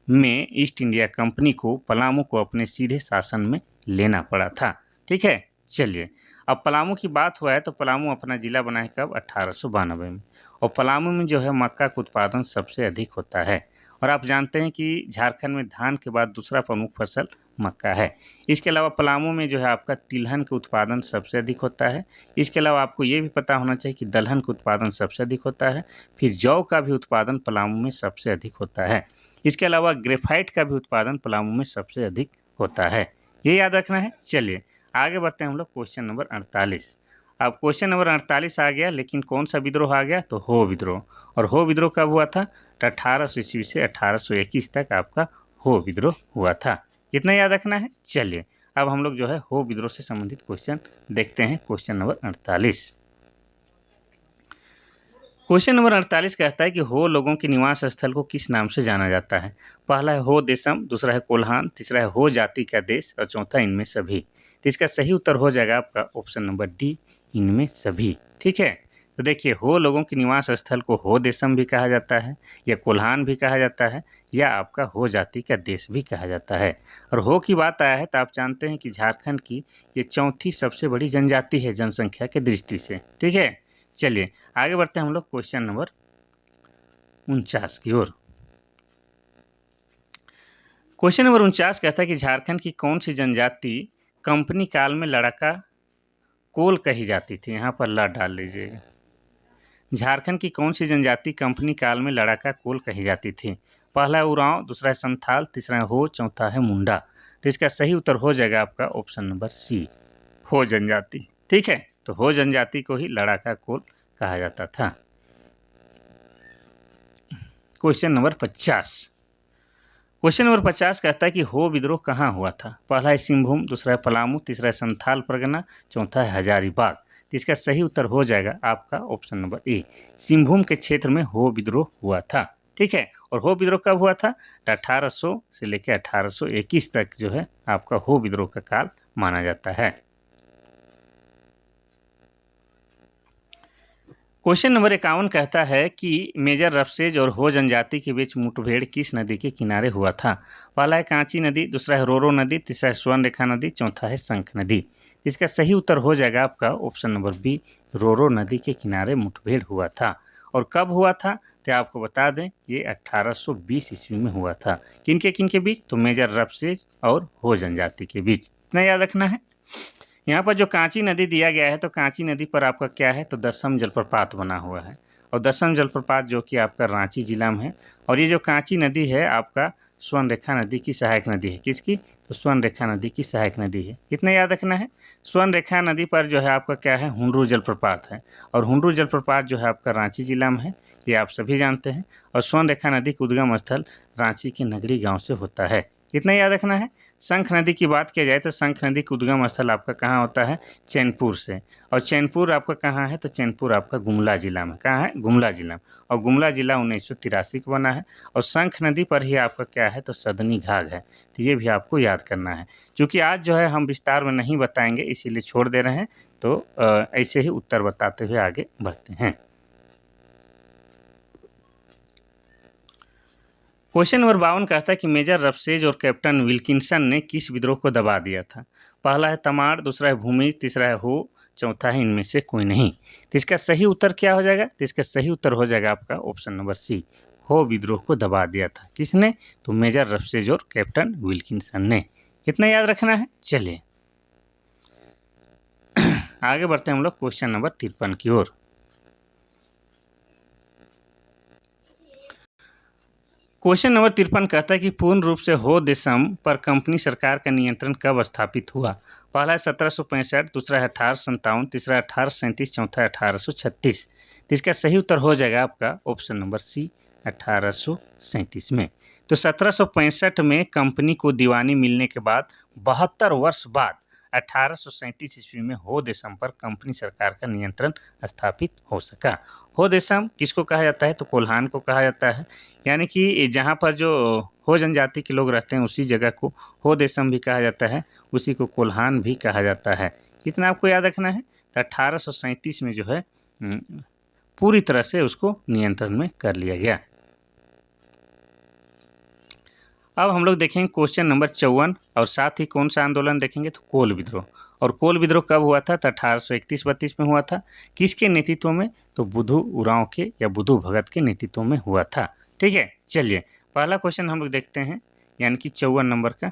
में ईस्ट इंडिया कंपनी को पलामू को अपने सीधे शासन में लेना पड़ा था। ठीक है, चलिए अब पलामू की बात हुआ है तो पलामू अपना जिला बनाए कब, 1892 में। और पलामू में जो है मक्का का उत्पादन सबसे अधिक होता है। और आप जानते हैं कि झारखंड में धान के बाद दूसरा प्रमुख फसल मक्का है। इसके अलावा पलामू में जो है आपका तिलहन का उत्पादन सबसे अधिक होता है। इसके अलावा आपको ये भी पता होना चाहिए कि दलहन का उत्पादन सबसे अधिक होता है। फिर जौ का भी उत्पादन पलामू में सबसे अधिक होता है। इसके अलावा ग्रेफाइट का भी उत्पादन पलामू में सबसे अधिक होता है। ये याद रखना है। चलिए आगे बढ़ते हैं हम लोग क्वेश्चन नंबर 48। अब क्वेश्चन नंबर 48 आ गया, लेकिन कौन सा विद्रोह आ गया, तो हो विद्रोह। और हो विद्रोह कब हुआ था, तो 1800 ईस्वी से 1821 तक आपका हो विद्रोह हुआ था। इतना याद रखना है। चलिए अब हम लोग जो है हो विद्रोह से संबंधित क्वेश्चन देखते हैं। Question number 48। क्वेश्चन नंबर 48 कहता है कि हो लोगों के निवास स्थल को किस नाम से जाना जाता है। पहला है हो देशम, दूसरा है कोल्हान, तीसरा है हो जाति का देश, और चौथा इनमें सभी। तो इसका सही उत्तर हो जाएगा आपका ऑप्शन नंबर डी, इनमें सभी। ठीक है, तो देखिए हो लोगों के निवास स्थल को हो देशम भी कहा जाता है, या कोल्हान भी कहा जाता है, या आपका हो जाति का देश भी कहा जाता है। और हो की बात आया है तो आप जानते हैं कि झारखंड की ये चौथी सबसे बड़ी जनजाति है जनसंख्या के दृष्टि से। ठीक है, चलिए आगे बढ़ते हैं हम लोग क्वेश्चन नंबर 49 की ओर। क्वेश्चन नंबर 49 कहता है कि झारखंड की कौन सी जनजाति कंपनी काल में लड़ाका कोल कही जाती थी। यहाँ पर ला डाल लीजिएगा। झारखंड की कौन सी जनजाति कंपनी काल में लड़ाका कोल कही जाती थी। पहला है उरांव, दूसरा है संथाल, तीसरा है हो, चौथा है मुंडा। तो इसका सही उत्तर हो जाएगा आपका ऑप्शन नंबर सी, हो जनजाति। ठीक है, तो हो जनजाति को ही लड़ाका कोल कहा जाता था। Question number 50। क्वेश्चन नंबर 50 कहता है कि हो विद्रोह कहाँ हुआ था। पहला है सिंहभूम, दूसरा है पलामू, तीसरा है संथाल परगना, चौथा है हजारीबाग। तो इसका सही उत्तर हो जाएगा आपका ऑप्शन नंबर ए, सिंहभूम के क्षेत्र में हो विद्रोह हुआ था। ठीक है, और हो विद्रोह कब हुआ था? 1800 से लेकर 1821 तक जो है आपका हो विद्रोह का काल माना जाता है। क्वेश्चन नंबर 51 कहता है कि मेजर रफसेज और हो जनजाति के बीच मुठभेड़ किस नदी के किनारे हुआ था। पहला है कांची नदी, दूसरा है रोरो नदी, तीसरा है स्वर्ण रेखा नदी, चौथा है शंख नदी। इसका सही उत्तर हो जाएगा आपका ऑप्शन नंबर बी, रोरो नदी के किनारे मुठभेड़ हुआ था। और कब हुआ था तो आपको बता दें, ये 1820 ईस्वी में हुआ था। किनके बीच? तो मेजर रफसेज और हो जनजाति के बीच। इतना याद रखना है। यहाँ पर जो कांची नदी दिया गया है, तो कांची नदी पर आपका क्या है, तो दसम जलप्रपात बना हुआ है। और दसम जलप्रपात जो कि आपका रांची जिला में है। और ये जो कांची नदी है आपका स्वर्ण रेखा नदी की सहायक नदी है। किसकी? तो स्वर्ण रेखा नदी की सहायक नदी है। इतना याद रखना है। स्वर्ण रेखा नदी पर जो है आपका क्या है, हुंडरू जलप्रपात है। और हुंडरू जलप्रपात जो है आपका रांची जिला में है, ये आप सभी जानते हैं। और स्वर्ण रेखा नदी का उद्गम स्थल रांची के नगरी गाँव से होता है। इतना याद रखना है। शंख नदी की बात किया जाए तो शंख नदी का उद्गम स्थल आपका कहाँ होता है? चैनपुर से। और चैनपुर आपका कहाँ है? तो चैनपुर आपका गुमला जिला में। कहाँ है? गुमला जिला में। और गुमला जिला 1983 को बना है। और शंख नदी पर ही आपका क्या है, तो सदनी घाघ है। तो ये भी आपको याद करना है। क्योंकि आज जो है हम विस्तार में नहीं बताएंगे, इसीलिए छोड़ दे रहे हैं। तो ऐसे ही उत्तर बताते हुए आगे बढ़ते हैं। क्वेश्चन नंबर 52 कहता है कि मेजर रफसेज और कैप्टन विल्किंसन ने किस विद्रोह को दबा दिया था। पहला है तमाड़, दूसरा है भूमिज, तीसरा है हो, चौथा है इनमें से कोई नहीं। तो इसका सही उत्तर क्या हो जाएगा? तो इसका सही उत्तर हो जाएगा आपका ऑप्शन नंबर सी, हो विद्रोह को दबा दिया था। किसने? तो मेजर रफसेज और कैप्टन विल्किंसन ने। इतना याद रखना है। चलिए आगे बढ़ते हैं हम लोग क्वेश्चन नंबर 53 की ओर। क्वेश्चन नंबर 53 कहता है कि पूर्ण रूप से हो देशम पर कंपनी सरकार का नियंत्रण कब स्थापित हुआ। पहला है 1765, दूसरा है 1857, तीसरा है 1837, चौथा है 1836। तो इसका सही उत्तर हो जाएगा आपका ऑप्शन नंबर सी, 1837 में। तो 1765 में कंपनी को दीवानी मिलने के बाद 72 वर्ष बाद 1837 ईस्वी में हो देशम पर कंपनी सरकार का नियंत्रण स्थापित हो सका। हो देशम किसको कहा जाता है? तो कोल्हान को कहा जाता है। यानी कि जहाँ पर जो हो जनजाति के लोग रहते हैं उसी जगह को हो देशम भी कहा जाता है, उसी को कोल्हान भी कहा जाता है। इतना आपको याद रखना है। तो 1837 में जो है पूरी तरह से उसको नियंत्रण में कर लिया गया। अब हम लोग देखेंगे क्वेश्चन नंबर 54 और साथ ही कौन सा आंदोलन देखेंगे, तो कोल विद्रोह। और कोल विद्रोह कब हुआ था? तो 1831-32 में हुआ था। किसके नेतृत्व में? तो बुधु उरांव के या बुधु भगत के नेतृत्व में हुआ था। ठीक है, चलिए पहला क्वेश्चन हम लोग देखते हैं, यानी कि 54 नंबर का।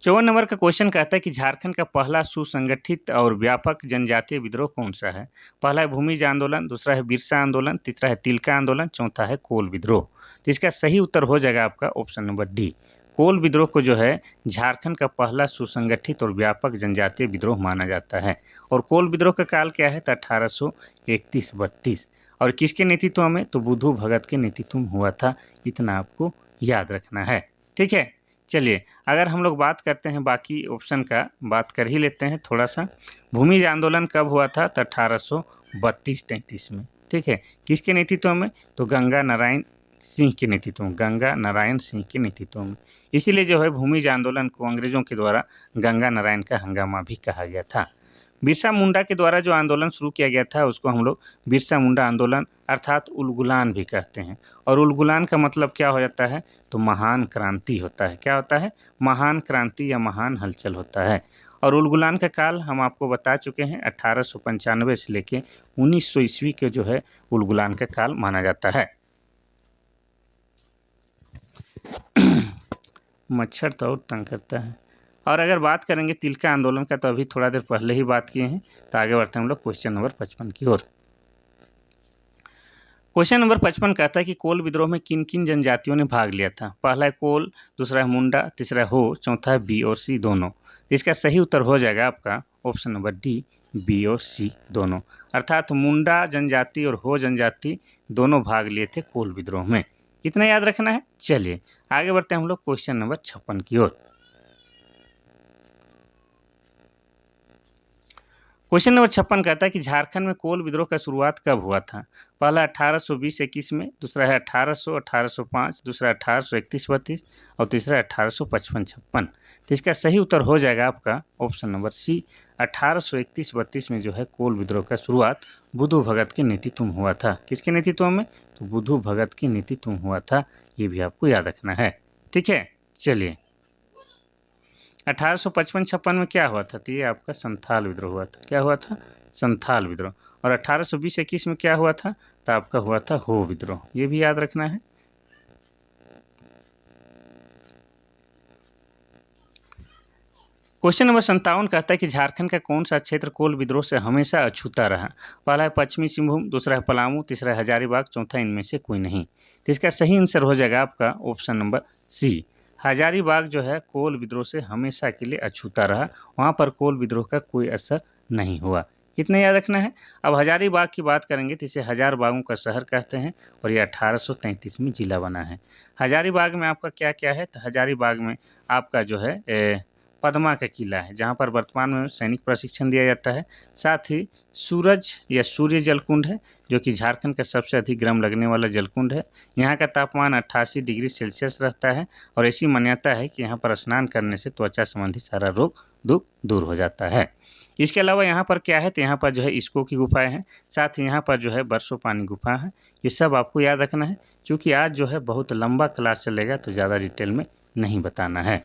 54 नंबर का क्वेश्चन कहता है कि झारखंड का पहला सुसंगठित और व्यापक जनजातीय विद्रोह कौन सा है। पहला है भूमिज आंदोलन, दूसरा है बिरसा आंदोलन, तीसरा है तिलका आंदोलन, चौथा है कोल विद्रोह। तो इसका सही उत्तर हो जाएगा आपका ऑप्शन नंबर डी, कोल विद्रोह को जो है झारखंड का पहला सुसंगठित और व्यापक जनजातीय विद्रोह माना जाता है। और कोल विद्रोह का काल क्या है? तो 1831-32। और किसके नेतृत्व में? तो बुधु भगत के नेतृत्व में हुआ था। इतना आपको याद रखना है। ठीक है, चलिए अगर हम लोग बात करते हैं बाकी ऑप्शन का, बात कर ही लेते हैं थोड़ा सा। भूमिज आंदोलन कब हुआ था? तो 1832-33 में। ठीक है, किसके नेतृत्व में? तो गंगा नारायण सिंह के नेतृत्व में, गंगा नारायण सिंह के नेतृत्व में। इसीलिए जो है भूमिज आंदोलन को अंग्रेजों के द्वारा गंगा नारायण का हंगामा भी कहा गया था। बिरसा मुंडा के द्वारा जो आंदोलन शुरू किया गया था उसको हम लोग बिरसा मुंडा आंदोलन अर्थात उलगुलान भी कहते हैं। और उलगुलान का मतलब क्या हो जाता है? तो महान क्रांति होता है। क्या होता है? महान क्रांति या महान हलचल होता है। और उलगुलान का काल हम आपको बता चुके हैं, 1895 से लेके 1900 ईस्वी के जो है उलगुलान का काल माना जाता है। मच्छर तो और तंग करता है। और अगर बात करेंगे तिलका आंदोलन का, तो अभी थोड़ा देर पहले ही बात किए हैं। तो आगे बढ़ते हैं हम लोग क्वेश्चन नंबर 55 की ओर। क्वेश्चन नंबर 55 कहता है कि कोल विद्रोह में किन किन जनजातियों ने भाग लिया था। पहला है कोल, दूसरा है मुंडा, तीसरा है हो, चौथा है बी और सी दोनों। इसका सही उत्तर हो जाएगा आपका ऑप्शन नंबर डी, बी और सी दोनों। अर्थात मुंडा जनजाति और हो जनजाति दोनों भाग लिए थे कोल विद्रोह में। इतना याद रखना है। चलिए आगे बढ़ते हैं हम लोग क्वेश्चन नंबर 56 की ओर। क्वेश्चन नंबर 56 कहता है कि झारखंड में कोल विद्रोह का शुरुआत कब हुआ था। पहला 1820-21 में, दूसरा है 1800-1805, दूसरा 1831-32 और तीसरा 1855-56। तो इसका सही उत्तर हो जाएगा आपका ऑप्शन नंबर सी, 1831-32 में जो है कोल विद्रोह का शुरुआत बुधु भगत के नेतृत्व में हुआ था। किसके नेतृत्व में? तो बुधु भगत के नेतृत्व में हुआ था। ये भी आपको याद रखना है। ठीक है, चलिए 1855-56 में क्या हुआ था? तो ये आपका संथाल विद्रोह हुआ था। क्या हुआ था? संथाल विद्रोह। और 1820-21 में क्या हुआ था? तो आपका हुआ था हो विद्रोह। ये भी याद रखना है। क्वेश्चन नंबर 57 कहता है कि झारखंड का कौन सा क्षेत्र कोल विद्रोह से हमेशा अछूता रहा। पहला है पश्चिमी सिंहभूम, दूसरा है पलामू, तीसरा है हजारीबाग, चौथा इनमें से कोई नहीं। तो इसका सही आंसर हो जाएगा आपका ऑप्शन नंबर सी, हजारीबाग जो है कोल विद्रोह से हमेशा के लिए अछूता रहा। वहाँ पर कोल विद्रोह का कोई असर नहीं हुआ। इतना याद रखना है। अब हजारीबाग की बात करेंगे तो इसे हजार बागों का शहर कहते हैं और ये 1833 में जिला बना है। हजारीबाग में आपका क्या क्या है? तो हजारीबाग में आपका जो है पद्मा का किला है, जहाँ पर वर्तमान में सैनिक प्रशिक्षण दिया जाता है। साथ ही सूरज या सूर्य जलकुंड है, जो कि झारखंड का सबसे अधिक गर्म लगने वाला जलकुंड है। यहाँ का तापमान 88 डिग्री सेल्सियस रहता है और ऐसी मान्यता है कि यहाँ पर स्नान करने से त्वचा संबंधी सारा रोग दुख दूर हो जाता है। इसके अलावा यहाँ पर क्या है? तो यहाँ पर जो है इस्को की गुफाएं हैं, साथ ही यहाँ पर जो है बरसो पानी गुफा है। ये सब आपको याद रखना है, क्योंकि आज जो है बहुत लंबा क्लास चलेगा, तो ज़्यादा डिटेल में नहीं बताना है।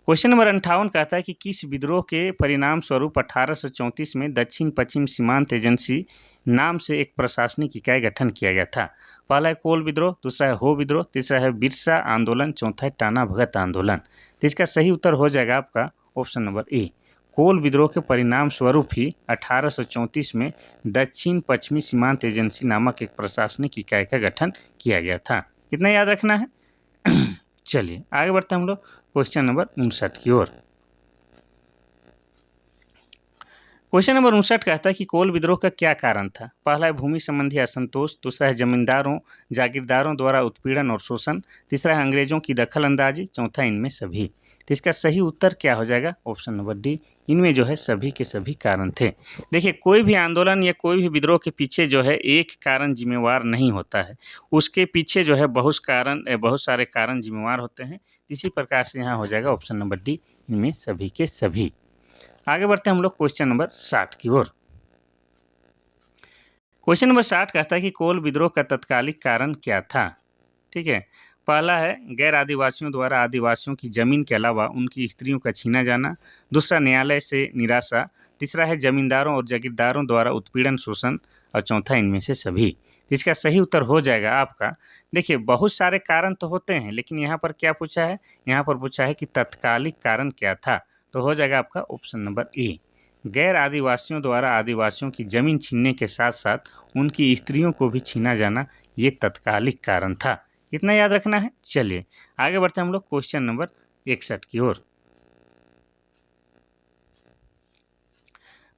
क्वेश्चन नंबर 58 कहता है कि किस विद्रोह के परिणाम स्वरूप 1834 में दक्षिण पश्चिम सीमांत एजेंसी नाम से एक प्रशासनिक इकाई गठन किया गया था। पहला है कोल विद्रोह, दूसरा है हो विद्रोह, तीसरा है बिरसा आंदोलन, चौथा है टाना भगत आंदोलन। तो इसका सही उत्तर हो जाएगा आपका ऑप्शन नंबर ए, कोल विद्रोह के परिणाम स्वरूप ही 1834 में दक्षिण पश्चिमी सीमांत एजेंसी नामक एक प्रशासनिक इकाई का गठन किया गया था। इतना याद रखना है। चलिए आगे बढ़ते हैं हम लोग क्वेश्चन नंबर 59 की ओर। क्वेश्चन नंबर 59 कहता है कि कोल विद्रोह का क्या कारण था। पहला है भूमि संबंधी असंतोष, दूसरा है जमींदारों जागीरदारों द्वारा उत्पीड़न और शोषण, तीसरा है अंग्रेजों की दखल अंदाजी, चौथा इनमें सभी। तो इसका सही उत्तर क्या हो जाएगा? ऑप्शन नंबर डी, इनमें जो है सभी के सभी कारण थे। देखिए कोई भी आंदोलन या कोई भी विद्रोह के पीछे जो है एक कारण जिम्मेवार नहीं होता है, उसके पीछे जो है बहुत सारे कारण जिम्मेवार होते हैं। इसी प्रकार से यहाँ हो जाएगा ऑप्शन नंबर डी, इनमें सभी के सभी। आगे बढ़ते हैं हम लोग क्वेश्चन नंबर 60 की ओर। क्वेश्चन नंबर 60 कहता है कि कोल विद्रोह का तत्कालिक कारण क्या था। ठीक है, पहला है गैर आदिवासियों द्वारा आदिवासियों की जमीन के अलावा उनकी स्त्रियों का छीना जाना, दूसरा न्यायालय से निराशा, तीसरा है जमींदारों और जागीरदारों द्वारा उत्पीड़न शोषण और चौथा इनमें से सभी। इसका सही उत्तर हो जाएगा आपका, देखिए बहुत सारे कारण तो होते हैं, लेकिन यहाँ पर क्या पूछा है? यहाँ पर पूछा है कि तत्कालिक कारण क्या था। तो हो जाएगा आपका ऑप्शन नंबर ए, गैर आदिवासियों द्वारा आदिवासियों की जमीन छीनने के साथ साथ उनकी स्त्रियों को भी छीना जाना, ये तत्कालिक कारण था। इतना याद रखना है। चलिए आगे बढ़ते हैं हम लोग क्वेश्चन नंबर 61 की ओर।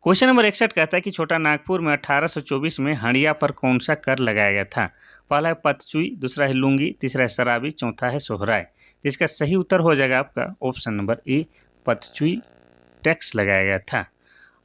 क्वेश्चन नंबर 61 कहता है कि छोटा नागपुर में 1824 में हंडिया पर कौन सा कर लगाया गया था। पहला है पतचुई, दूसरा है लुंगी, तीसरा है शराबी, चौथा है सोहराय। तो इसका सही उत्तर हो जाएगा आपका ऑप्शन नंबर ए, पतचुई टैक्स लगाया गया था।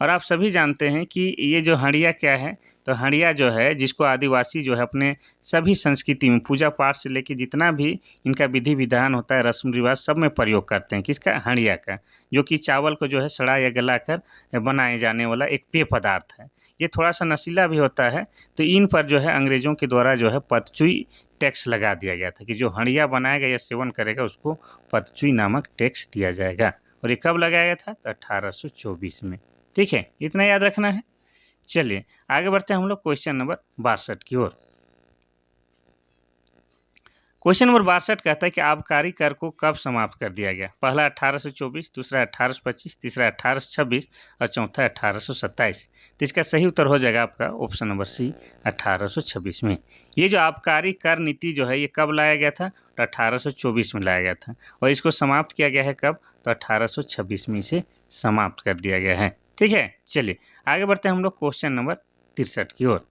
और आप सभी जानते हैं कि ये जो हंडिया क्या है, तो हंडिया जो है जिसको आदिवासी जो है अपने सभी संस्कृति में पूजा पाठ से लेकर जितना भी इनका विधि विधान होता है, रस्म रिवाज, सब में प्रयोग करते हैं। किसका? हंडिया का, जो कि चावल को जो है सड़ा या गलाकर बनाए जाने वाला एक पेय पदार्थ है। ये थोड़ा सा नशीला भी होता है। तो इन पर जो है अंग्रेज़ों के द्वारा जो है पतचुई टैक्स लगा दिया गया था कि जो हंडिया बनाएगा या सेवन करेगा उसको पतचुई नामक टैक्स दिया जाएगा। और ये कब लगाया गया था? तो 1824 में। ठीक है, इतना याद रखना है। चलिए आगे बढ़ते हैं हम लोग क्वेश्चन नंबर 62 की ओर। क्वेश्चन नंबर 62 कहता है कि आबकारी कर को कब समाप्त कर दिया गया। पहला 1824, दूसरा 1825, तीसरा 1826 और चौथा 1827। तो इसका सही उत्तर हो जाएगा आपका ऑप्शन नंबर सी 1826 में। ये जो आबकारी कर नीति जो है ये कब लाया गया था, तो 1824 में लाया गया था और इसको समाप्त किया गया है कब, तो 1826 में इसे समाप्त कर दिया गया है। ठीक है, चलिए आगे बढ़ते हैं हम लोग क्वेश्चन नंबर 63 की ओर।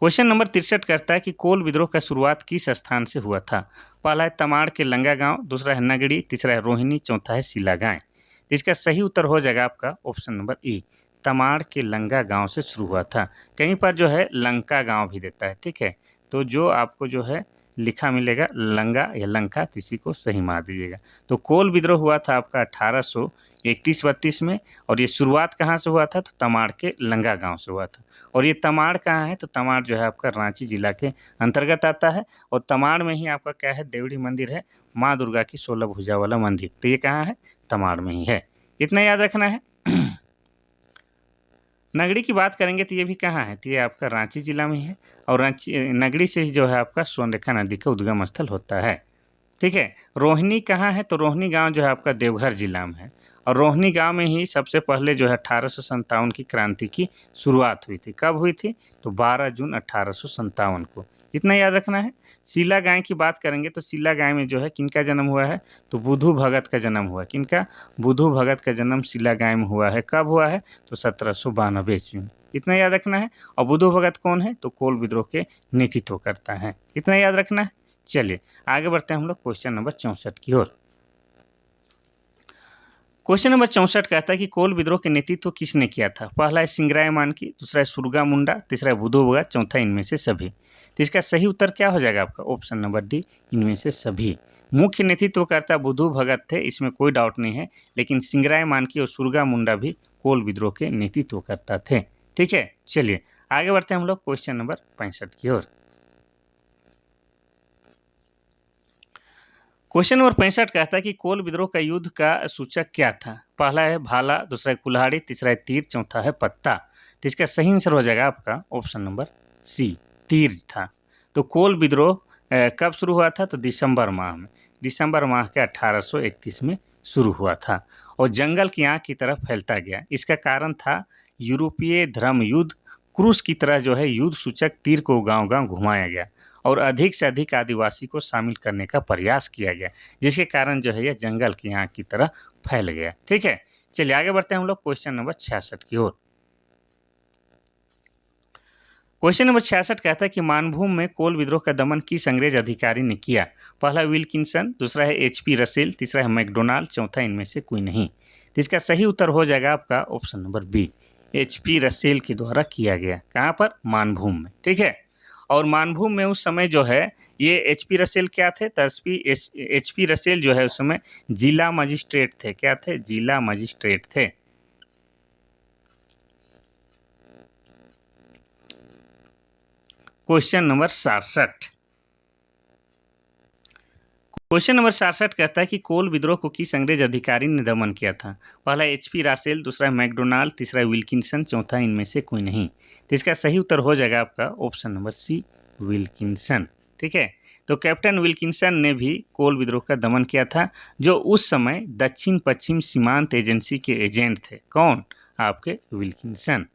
क्वेश्चन नंबर 63 करता है कि कोल विद्रोह का शुरुआत किस स्थान से हुआ था। पहला है तमाड़ के लंगा गांव, दूसरा है नगड़ी, तीसरा है रोहिणी, चौथा है सिलागांव। तो इसका सही उत्तर हो जाएगा आपका ऑप्शन नंबर ए, तमाड़ के लंगा गांव से शुरू हुआ था। कहीं पर जो है लंका गांव भी देता है। ठीक है, तो जो आपको जो है लिखा मिलेगा लंगा या लंका, तो इसी को सही मार दीजिएगा। तो कोल विद्रोह हुआ था आपका 1831-32 में और ये शुरुआत कहाँ से हुआ था, तो तमाड़ के लंगा गांव से हुआ था। और ये तमाड़ कहाँ है, तो तमाड़ जो है आपका रांची जिला के अंतर्गत आता है और तमाड़ में ही आपका क्या है, देवड़ी मंदिर है, माँ दुर्गा की 16 भुजा वाला मंदिर। तो ये कहाँ है, तमाड़ में ही है, इतना याद रखना है। नगड़ी की बात करेंगे तो ये भी कहाँ है, तो ये आपका रांची जिला में है और रांची नगड़ी से जो है आपका स्वर्णरेखा नदी का उद्गम स्थल होता है। ठीक है, रोहिणी कहाँ है, तो रोहिणी गांव जो है आपका देवघर जिला में है और रोहिणी गांव में ही सबसे पहले जो है 1857 की क्रांति की शुरुआत हुई थी। कब हुई थी, तो 12 जून 1857 को, इतना याद रखना है। सिलागांव की बात करेंगे तो सिलागांव में जो है किनका जन्म हुआ है, तो बुधु भगत का जन्म हुआ है। किनका, बुधु भगत का जन्म सिलागांव में हुआ है। कब हुआ है, तो 1792 ईस्वी में, इतना याद रखना है। और बुधु भगत कौन है, तो कोल विद्रोह के नेतृत्व करता है, इतना याद रखना है। चलिए आगे बढ़ते हैं हम लोग क्वेश्चन नंबर 64 की ओर। क्वेश्चन नंबर 64 कहता है कि कोल विद्रोह के नेतृत्व किसने किया था। पहला है सिंगराय मानकी, दूसरा है सुरगा मुंडा, तीसरा है बुधु भगत, चौथा इनमें से सभी। तो इसका सही उत्तर क्या हो जाएगा आपका ऑप्शन नंबर डी, इनमें से सभी। मुख्य नेतृत्वकर्ता बुधु भगत थे, इसमें कोई डाउट नहीं है, लेकिन सिंगराय मानकी और सुरगा मुंडा भी कोल विद्रोह के नेतृत्वकर्ता थे। ठीक है, चलिए आगे बढ़ते हैं हम लोग क्वेश्चन नंबर 65 की ओर। क्वेश्चन नंबर 65 कहता है कि कोल विद्रोह का युद्ध का सूचक क्या था। पहला है भाला, दूसरा है कुल्हाड़ी, तीसरा है तीर, चौथा है पत्ता। तो इसका सही आंसर हो जाएगा आपका ऑप्शन नंबर सी, तीर था। तो कोल विद्रोह कब शुरू हुआ था, तो दिसंबर माह में, दिसंबर माह के 1831 में शुरू हुआ था और जंगल की आग की तरफ फैलता गया। इसका कारण था यूरोपीय धर्म युद्ध, क्रूस की तरह जो है युद्ध सूचक तीर को गांव-गांव घुमाया गया और अधिक से अधिक आदिवासी को शामिल करने का प्रयास किया गया, जिसके कारण जो है यह जंगल की आग की तरह फैल गया। ठीक है, चलिए आगे बढ़ते हैं हम लोग क्वेश्चन नंबर 66 की ओर। क्वेश्चन नंबर 66 कहता है कि मानभूम में कोल विद्रोह का दमन किस अंग्रेज अधिकारी ने किया। पहला विल्किंसन, दूसरा है HP रसेल, तीसरा है मैकडोनाल्ड, चौथा इनमें से कोई नहीं। तो इसका सही उत्तर हो जाएगा आपका option number B, HP Russell के द्वारा किया गया। कहाँ पर, मानभूम में। ठीक है, और मानभूम में उस समय जो है ये HP रसेल क्या थे, HP रसेल जो है उस समय जिला मजिस्ट्रेट थे। क्या थे, जिला मजिस्ट्रेट थे। Question number 67। क्वेश्चन नंबर 67 कहता है कि कोल विद्रोह को किस अंग्रेज अधिकारी ने दमन किया था। पहला HP रासेल, दूसरा है मैकडोनाल्ड, तीसरा है विल्किंसन, चौथा इनमें से कोई नहीं। तो इसका सही उत्तर हो जाएगा आपका ऑप्शन नंबर सी, विल्किंसन। ठीक है, तो कैप्टन विल्किंसन ने भी कोल विद्रोह का दमन किया था, जो उस समय दक्षिण पश्चिम सीमांत एजेंसी के एजेंट थे। कौन, आपके विल्किंसन।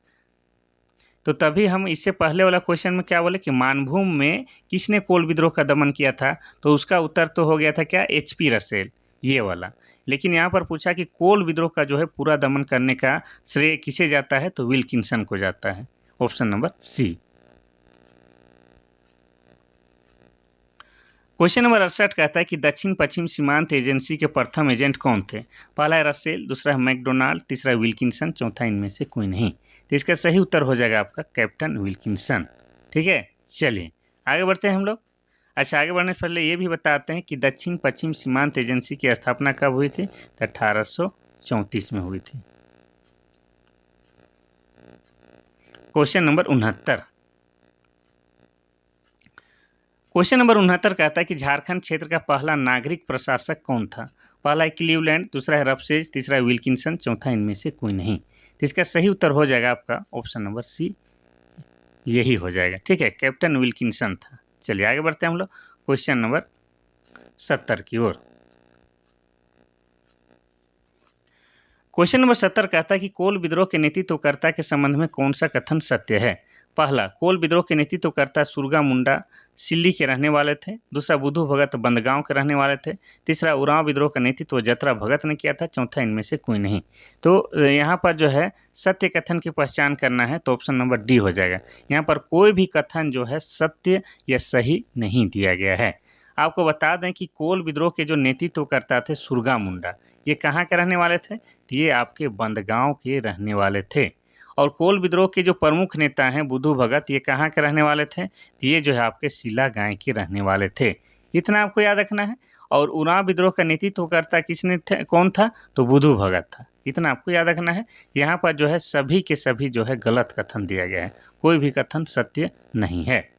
तो तभी हम इससे पहले वाला क्वेश्चन में क्या बोले कि मानभूम में किसने कोल विद्रोह का दमन किया था, तो उसका उत्तर तो हो गया था क्या, HP रसेल, ये वाला। लेकिन यहाँ पर पूछा कि कोल विद्रोह का जो है पूरा दमन करने का श्रेय किसे जाता है, तो विल्किंसन को जाता है, option number C. Question number 68 कहता है कि दक्षिण पश्चिम सीमांत एजेंसी के प्रथम एजेंट कौन थे। पहला है रसेल, दूसरा है मैकडोनाल्ड, तीसरा है विल्किंसन, चौथा इनमें से कोई नहीं। तो इसका सही उत्तर हो जाएगा आपका कैप्टन विल्किंसन। ठीक है, चलिए आगे बढ़ते हैं हम लोग। अच्छा, आगे बढ़ने से पहले ये भी बताते हैं कि दक्षिण पश्चिम सीमांत एजेंसी की स्थापना कब हुई थी, तो 1834 में हुई थी। Question number 69। क्वेश्चन नंबर 69 कहता है कि झारखंड क्षेत्र का पहला नागरिक प्रशासक कौन था। पहला है क्लीवलैंड, दूसरा है रफसेज, तीसरा है विल्किंसन, चौथा इनमें से कोई नहीं। तो इसका सही उत्तर हो जाएगा आपका ऑप्शन नंबर सी, यही हो जाएगा। ठीक है, कैप्टन विल्किंसन था। चलिए आगे बढ़ते हैं हम लोग क्वेश्चन नंबर 70 की ओर। क्वेश्चन नंबर 70 कहता है कि कोल विद्रोह के नेतृत्वकर्ता के संबंध में कौन सा कथन सत्य है। पहला, कोल विद्रोह के नेतृत्वकर्ता सुरगा मुंडा सिल्ली के रहने वाले थे। दूसरा, बुधू भगत बंदगांव के रहने वाले थे। तीसरा, उरांव विद्रोह का नेतृत्व जतरा भगत ने किया था। चौथा, इनमें से कोई नहीं। तो यहाँ पर जो है सत्य कथन की पहचान करना है तो ऑप्शन नंबर डी हो जाएगा। यहाँ पर कोई भी कथन जो है सत्य या सही नहीं दिया गया है। आपको बता दें कि कोल विद्रोह के जो नेतृत्वकर्ता थे सुरगा मुंडा, ये कहाँ के रहने वाले थे? तो ये आपके बंदगांव के रहने वाले थे। और कोल विद्रोह के जो प्रमुख नेता हैं बुधू भगत, ये कहाँ के रहने वाले थे? तो ये जो है आपके सिला गाय के रहने वाले थे। इतना आपको याद रखना है। और उरांव विद्रोह का नेतृत्वकर्ता किसने थे, कौन था? तो बुधू भगत था। इतना आपको याद रखना है। यहाँ पर जो है सभी के सभी जो है गलत कथन दिया गया है, कोई भी कथन सत्य नहीं है।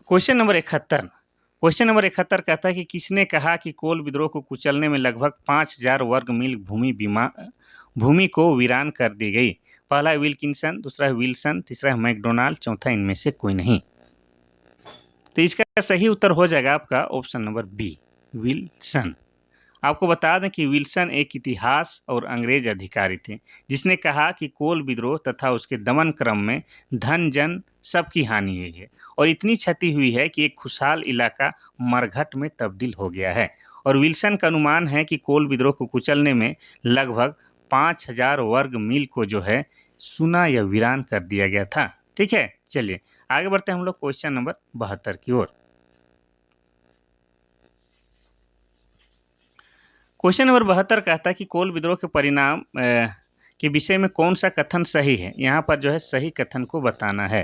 Question number 71। क्वेश्चन नंबर 71 कहता है कि किसने कहा कि कोल विद्रोह को कुचलने में लगभग 5000 वर्ग मील भूमि को वीरान कर दी गई। पहला है विल्किंसन, दूसरा है विल्सन, तीसरा है मैकडोनाल्ड, चौथा इनमें से कोई नहीं। तो इसका सही उत्तर हो जाएगा आपका ऑप्शन नंबर बी, विल्सन। आपको बता दें कि विल्सन एक इतिहास और अंग्रेज अधिकारी थे जिसने कहा कि कोल विद्रोह तथा उसके दमन क्रम में धन जन सबकी हानि हुई है और इतनी क्षति हुई है कि एक खुशहाल इलाका मरघट में तब्दील हो गया है। और विल्सन का अनुमान है कि कोल विद्रोह को कुचलने में लगभग 5000 वर्ग मील को जो है सुना या वीरान कर दिया गया था। ठीक है, चलिए आगे बढ़ते हैं हम लोग क्वेश्चन नंबर 72 की ओर। क्वेश्चन नंबर 72 कहता है कि कोल विद्रोह के परिणाम के विषय में कौन सा कथन सही है। यहाँ पर जो है सही कथन को बताना है।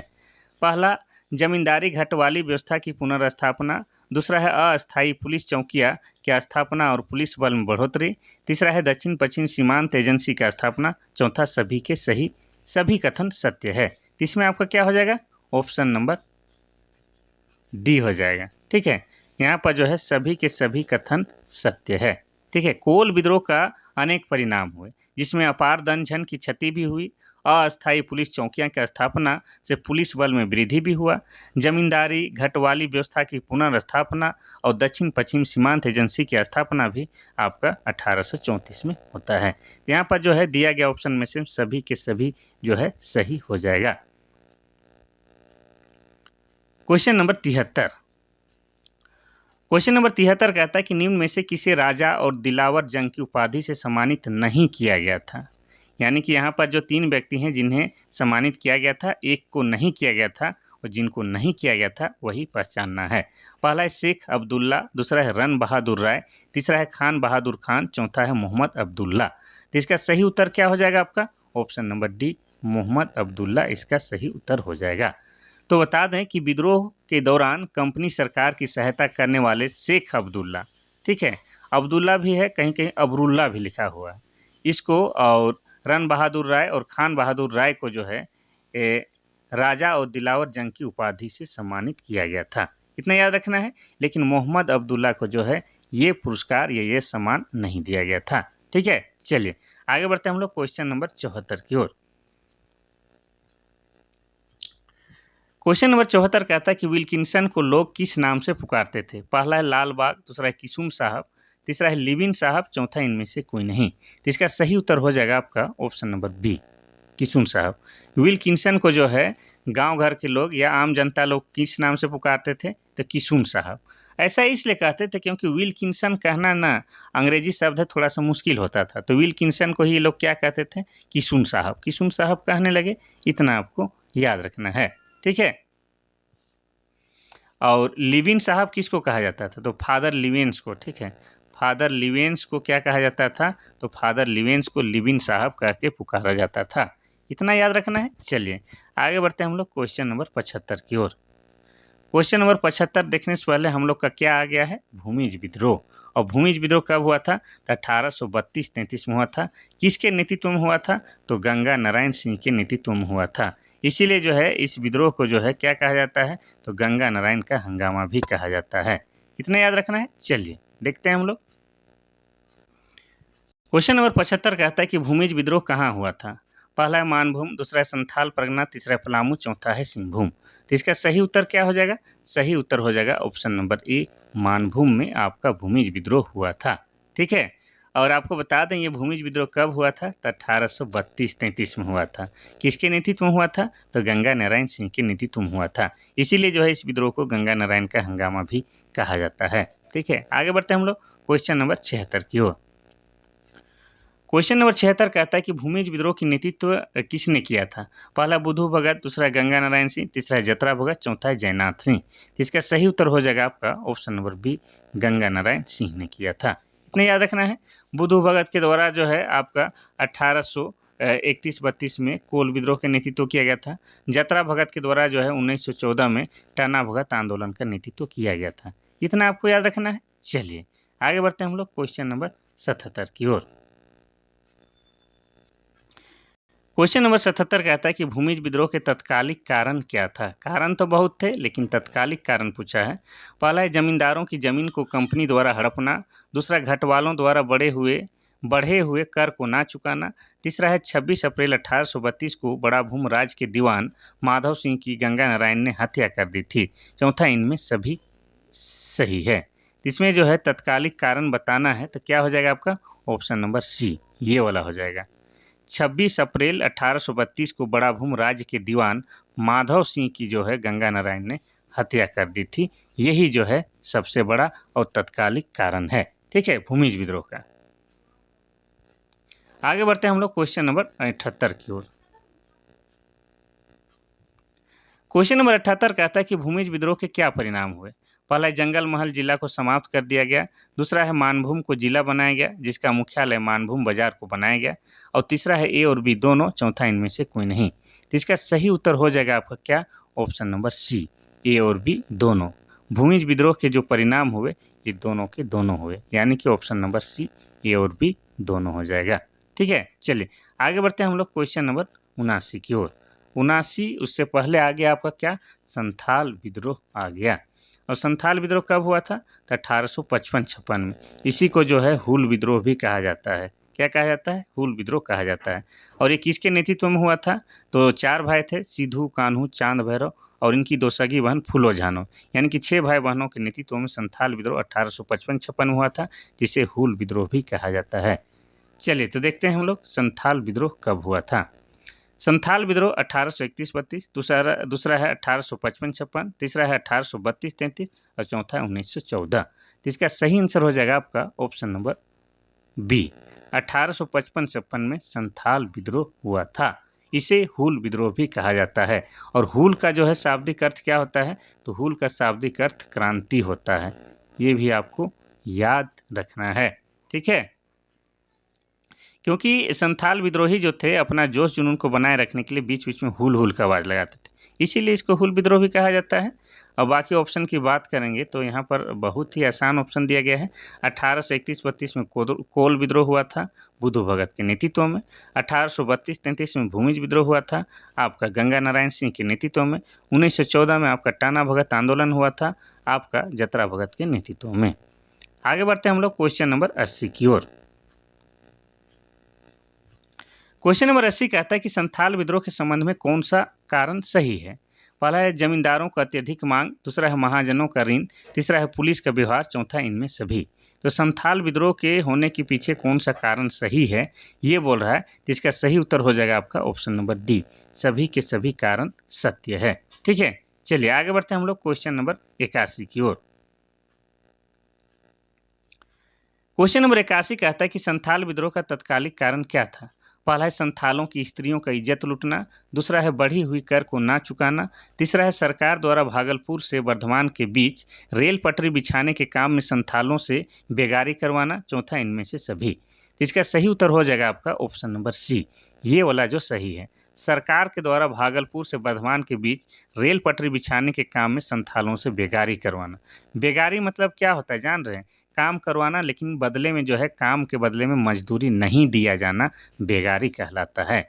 पहला, जमींदारी घटवाली व्यवस्था की पुनर्स्थापना। दूसरा है अस्थायी पुलिस चौकियाँ की स्थापना और पुलिस बल में बढ़ोतरी। तीसरा है दक्षिण पश्चिम सीमांत एजेंसी का स्थापना। चौथा, सभी के सभी कथन सत्य है। इसमें आपका क्या हो जाएगा? ऑप्शन नंबर डी हो जाएगा। ठीक है, यहाँ पर जो है सभी के सभी कथन सत्य है। ठीक है, कोल विद्रोह का अनेक परिणाम हुए जिसमें अपार धन की क्षति भी हुई, अस्थायी पुलिस चौकियां की स्थापना से पुलिस बल में वृद्धि भी हुआ, जमींदारी घटवाली व्यवस्था की पुनर्स्थापना और दक्षिण पश्चिम सीमांत एजेंसी की स्थापना भी आपका 1834 में होता है। यहाँ पर जो है दिया गया ऑप्शन में से सभी के सभी जो है सही हो जाएगा। Question number 73। क्वेश्चन नंबर 73 कहता है कि निम्न में से किसे राजा और दिलावर जंग की उपाधि से सम्मानित नहीं किया गया था। यानी कि यहाँ पर जो 3 व्यक्ति हैं जिन्हें सम्मानित किया गया था, एक को नहीं किया गया था और जिनको नहीं किया गया था वही पहचानना है। पहला है शेख अब्दुल्ला, दूसरा है रन बहादुर राय, तीसरा है खान बहादुर खान, चौथा है मोहम्मद अब्दुल्ला। तो इसका सही उत्तर क्या हो जाएगा आपका? Option number D, Mohammad Abdullah इसका सही उत्तर हो जाएगा। तो बता दें कि विद्रोह के दौरान कंपनी सरकार की सहायता करने वाले शेख अब्दुल्ला, ठीक है, अब्दुल्ला भी है, कहीं कहीं अबरुल्ला भी लिखा हुआ है, इसको और रन बहादुर राय और खान बहादुर राय को जो है राजा और दिलावर जंग की उपाधि से सम्मानित किया गया था। इतना याद रखना है। लेकिन मोहम्मद अब्दुल्ला को जो है ये पुरस्कार या ये सम्मान नहीं दिया गया था। ठीक है, चलिए आगे बढ़ते हैं हम लोग क्वेश्चन नंबर 74 की ओर। क्वेश्चन नंबर 74 कहता है कि विल्किंसन को लोग किस नाम से पुकारते थे। पहला है लाल बाग, दूसरा है किसुम साहब, तीसरा है लिविन साहब, चौथा इनमें से कोई नहीं। तो इसका सही उत्तर हो जाएगा आपका ऑप्शन नंबर बी, किसुम साहब। विल्किंसन को जो है गांव घर के लोग या आम जनता लोग किस नाम से पुकारते थे? तो किसुम साहब। ऐसा इसलिए कहते थे क्योंकि विल्किंसन कहना ना अंग्रेजी शब्द है, थोड़ा सा मुश्किल होता था, तो विल्किंसन को ही लोग क्या कहते थे? किसुम साहब, किसुम साहब कहने लगे। इतना आपको याद रखना है। ठीक है, और लिविन साहब किसको कहा जाता था? तो फादर लिवेंस को। ठीक है, फादर लिवेंस को क्या कहा जाता था? तो फादर लिवेंस को लिविन साहब कह के पुकारा जाता था। इतना याद रखना है। चलिए आगे बढ़ते हैं हम लोग क्वेश्चन नंबर 75 की ओर। क्वेश्चन नंबर 75 देखने से पहले हम लोग का क्या आ गया है? भूमिज विद्रोह। और भूमिज विद्रोह कब हुआ था? तो 1832-33 में हुआ था। किसके नेतृत्व में हुआ था? तो गंगा नारायण सिंह के नेतृत्व में हुआ था। इसीलिए जो है इस विद्रोह को जो है क्या कहा जाता है? तो गंगा नारायण का हंगामा भी कहा जाता है। इतना याद रखना है। चलिए देखते हैं हम लोग। क्वेश्चन नंबर 75 कहता है कि भूमिज विद्रोह कहाँ हुआ था। पहला है मानभूम, दूसरा है संथाल परगना, तीसरा है पलामू, चौथा है सिंहभूम। तो इसका सही उत्तर क्या हो जाएगा? सही उत्तर हो जाएगा ऑप्शन नंबर ए, मानभूम में आपका भूमिज विद्रोह हुआ था। ठीक है, और आपको बता दें ये भूमिज विद्रोह कब हुआ था? तो 1832-33 में हुआ था। किसके नेतृत्व में हुआ था? तो गंगा नारायण सिंह के नेतृत्व में हुआ था। इसीलिए जो है इस विद्रोह को गंगा नारायण का हंगामा भी कहा जाता है। ठीक है, आगे बढ़ते हैं हम लोग क्वेश्चन नंबर 76 की ओर। क्वेश्चन नंबर 76 कहता है कि भूमिज विद्रोह की नेतृत्व किसने किया था? पहला बुधू भगत, दूसरा गंगा नारायण सिंह, तीसरा जतरा भगत, चौथा है जयनाथ सिंह। इसका सही उत्तर हो जाएगा आपका option number B, Ganga Narayan Singh ने किया था। इतना याद रखना है। बुधू भगत के द्वारा जो है आपका 1831-32 में कोल विद्रोह का नेतृत्व किया गया था। जतरा भगत के द्वारा जो है 1914 में टना भगत आंदोलन का नेतृत्व किया गया था। इतना आपको याद रखना है। चलिए आगे बढ़ते हैं हम लोग क्वेश्चन नंबर 77 की ओर। क्वेश्चन नंबर 77 कहता है कि भूमिज विद्रोह के तत्कालिक कारण क्या था? कारण तो बहुत थे लेकिन तत्कालिक कारण पूछा है। पहला है जमींदारों की जमीन को कंपनी द्वारा हड़पना, दूसरा घटवालों द्वारा बढ़े हुए कर को ना चुकाना, तीसरा है 26 अप्रैल 1832 को बड़ा भूम राज के दीवान माधव सिंह की गंगा नारायण ने हत्या कर दी थी, चौथा इनमें सभी सही है। इसमें जो है तत्कालिक कारण बताना है तो क्या हो जाएगा आपका ऑप्शन नंबर सी, ये वाला हो जाएगा। 26 अप्रैल 1832 को बड़ा भूम राज्य के दीवान माधव सिंह की जो है गंगा नारायण ने हत्या कर दी थी, यही जो है सबसे बड़ा और तत्कालिक कारण है। ठीक है, भूमिज विद्रोह का। आगे बढ़ते हैं हम लोग क्वेश्चन नंबर 78 की ओर। क्वेश्चन नंबर 78 कहता है कि भूमिज विद्रोह के क्या परिणाम हुए? पहला है जंगल महल जिला को समाप्त कर दिया गया, दूसरा है मानभूम को जिला बनाया गया जिसका मुख्यालय मानभूम बाजार को बनाया गया, और तीसरा है ए और बी दोनों, चौथा इनमें से कोई नहीं। तो इसका सही उत्तर हो जाएगा आपका क्या ऑप्शन नंबर सी, ए और बी दोनों। भूमिज विद्रोह के जो परिणाम हुए ये दोनों के दोनों हुए, यानी कि ऑप्शन नंबर सी, ए और बी दोनों हो जाएगा। ठीक है, चलिए आगे बढ़ते हैं हम लोग क्वेश्चन नंबर 79 की ओर। 79 उससे पहले आ गया आपका क्या, संथाल विद्रोह आ गया। और संथाल विद्रोह कब हुआ था? तो 1855-56 में। इसी को जो है हुल विद्रोह भी कहा जाता है। क्या कहा जाता है? हुल विद्रोह कहा जाता है। और ये किसके नेतृत्व में हुआ था? तो 4 भाई थे, सिद्धू, कान्हू, चांद भैरव और इनकी 2 सगी बहन फूलो झानो, यानी कि 6 भाई बहनों के नेतृत्व में संथाल विद्रोह 1855-56 में हुआ था, जिसे हुल विद्रोह भी कहा जाता है। चलिए तो देखते हैं हम लोग संथाल विद्रोह कब हुआ था। संथाल विद्रोह 1831-32, दूसरा है 1855-56, तीसरा है 1832-33 और चौथा है 1914। तो इसका सही आंसर हो जाएगा आपका ऑप्शन नंबर बी, 1855-56 में संथाल विद्रोह हुआ था। इसे हुल विद्रोह भी कहा जाता है। और हुल का जो है शाब्दिक अर्थ क्या होता है? तो हुल का शाब्दिक अर्थ क्रांति होता है। ये भी आपको याद रखना है। ठीक है, क्योंकि संथाल विद्रोही जो थे अपना जोश जुनून को बनाए रखने के लिए बीच बीच में हुल हुल का आवाज़ लगाते थे, इसीलिए इसको हुल विद्रोह भी कहा जाता है। और बाकी ऑप्शन की बात करेंगे तो यहाँ पर बहुत ही आसान ऑप्शन दिया गया है। 1831-32 में कोल विद्रोह हुआ था बुधू भगत के नेतृत्व में। 1832-33 में भूमिज विद्रोह हुआ था आपका गंगा नारायण सिंह के नेतृत्व में। 1914 में आपका टाना भगत आंदोलन हुआ था आपका जतरा भगत के नेतृत्व में। आगे बढ़ते हैं हम लोग क्वेश्चन नंबर 80 की ओर। क्वेश्चन नंबर 80 कहता है कि संथाल विद्रोह के संबंध में कौन सा कारण सही है? पहला है जमींदारों का अत्यधिक मांग, दूसरा है महाजनों का ऋण, तीसरा है पुलिस का व्यवहार, चौथा इनमें सभी। तो संथाल विद्रोह के होने के पीछे कौन सा कारण सही है ये बोल रहा है, तो इसका सही उत्तर हो जाएगा आपका ऑप्शन नंबर डी, सभी के सभी कारण सत्य है। ठीक है, चलिए आगे बढ़ते हैं हम लोग क्वेश्चन नंबर 81 की ओर। क्वेश्चन नंबर 81 कहता है कि संथाल विद्रोह का तत्कालिक कारण क्या था? पहला है संथालों की स्त्रियों का इज्जत लूटना, दूसरा है बढ़ी हुई कर को ना चुकाना, तीसरा है सरकार द्वारा भागलपुर से वर्धमान के बीच रेल पटरी बिछाने के काम में संथालों से बेगारी करवाना, चौथा इनमें से सभी। तो इसका सही उत्तर हो जाएगा आपका ऑप्शन नंबर सी, ये वाला जो सही है। सरकार के द्वारा भागलपुर से वर्धमान के बीच रेल पटरी बिछाने के काम में संथालों से बेगारी करवाना। बेगारी मतलब क्या होता है जान रहे हैं? काम करवाना, लेकिन बदले में जो है काम के बदले में मजदूरी नहीं दिया जाना बेगारी कहलाता है।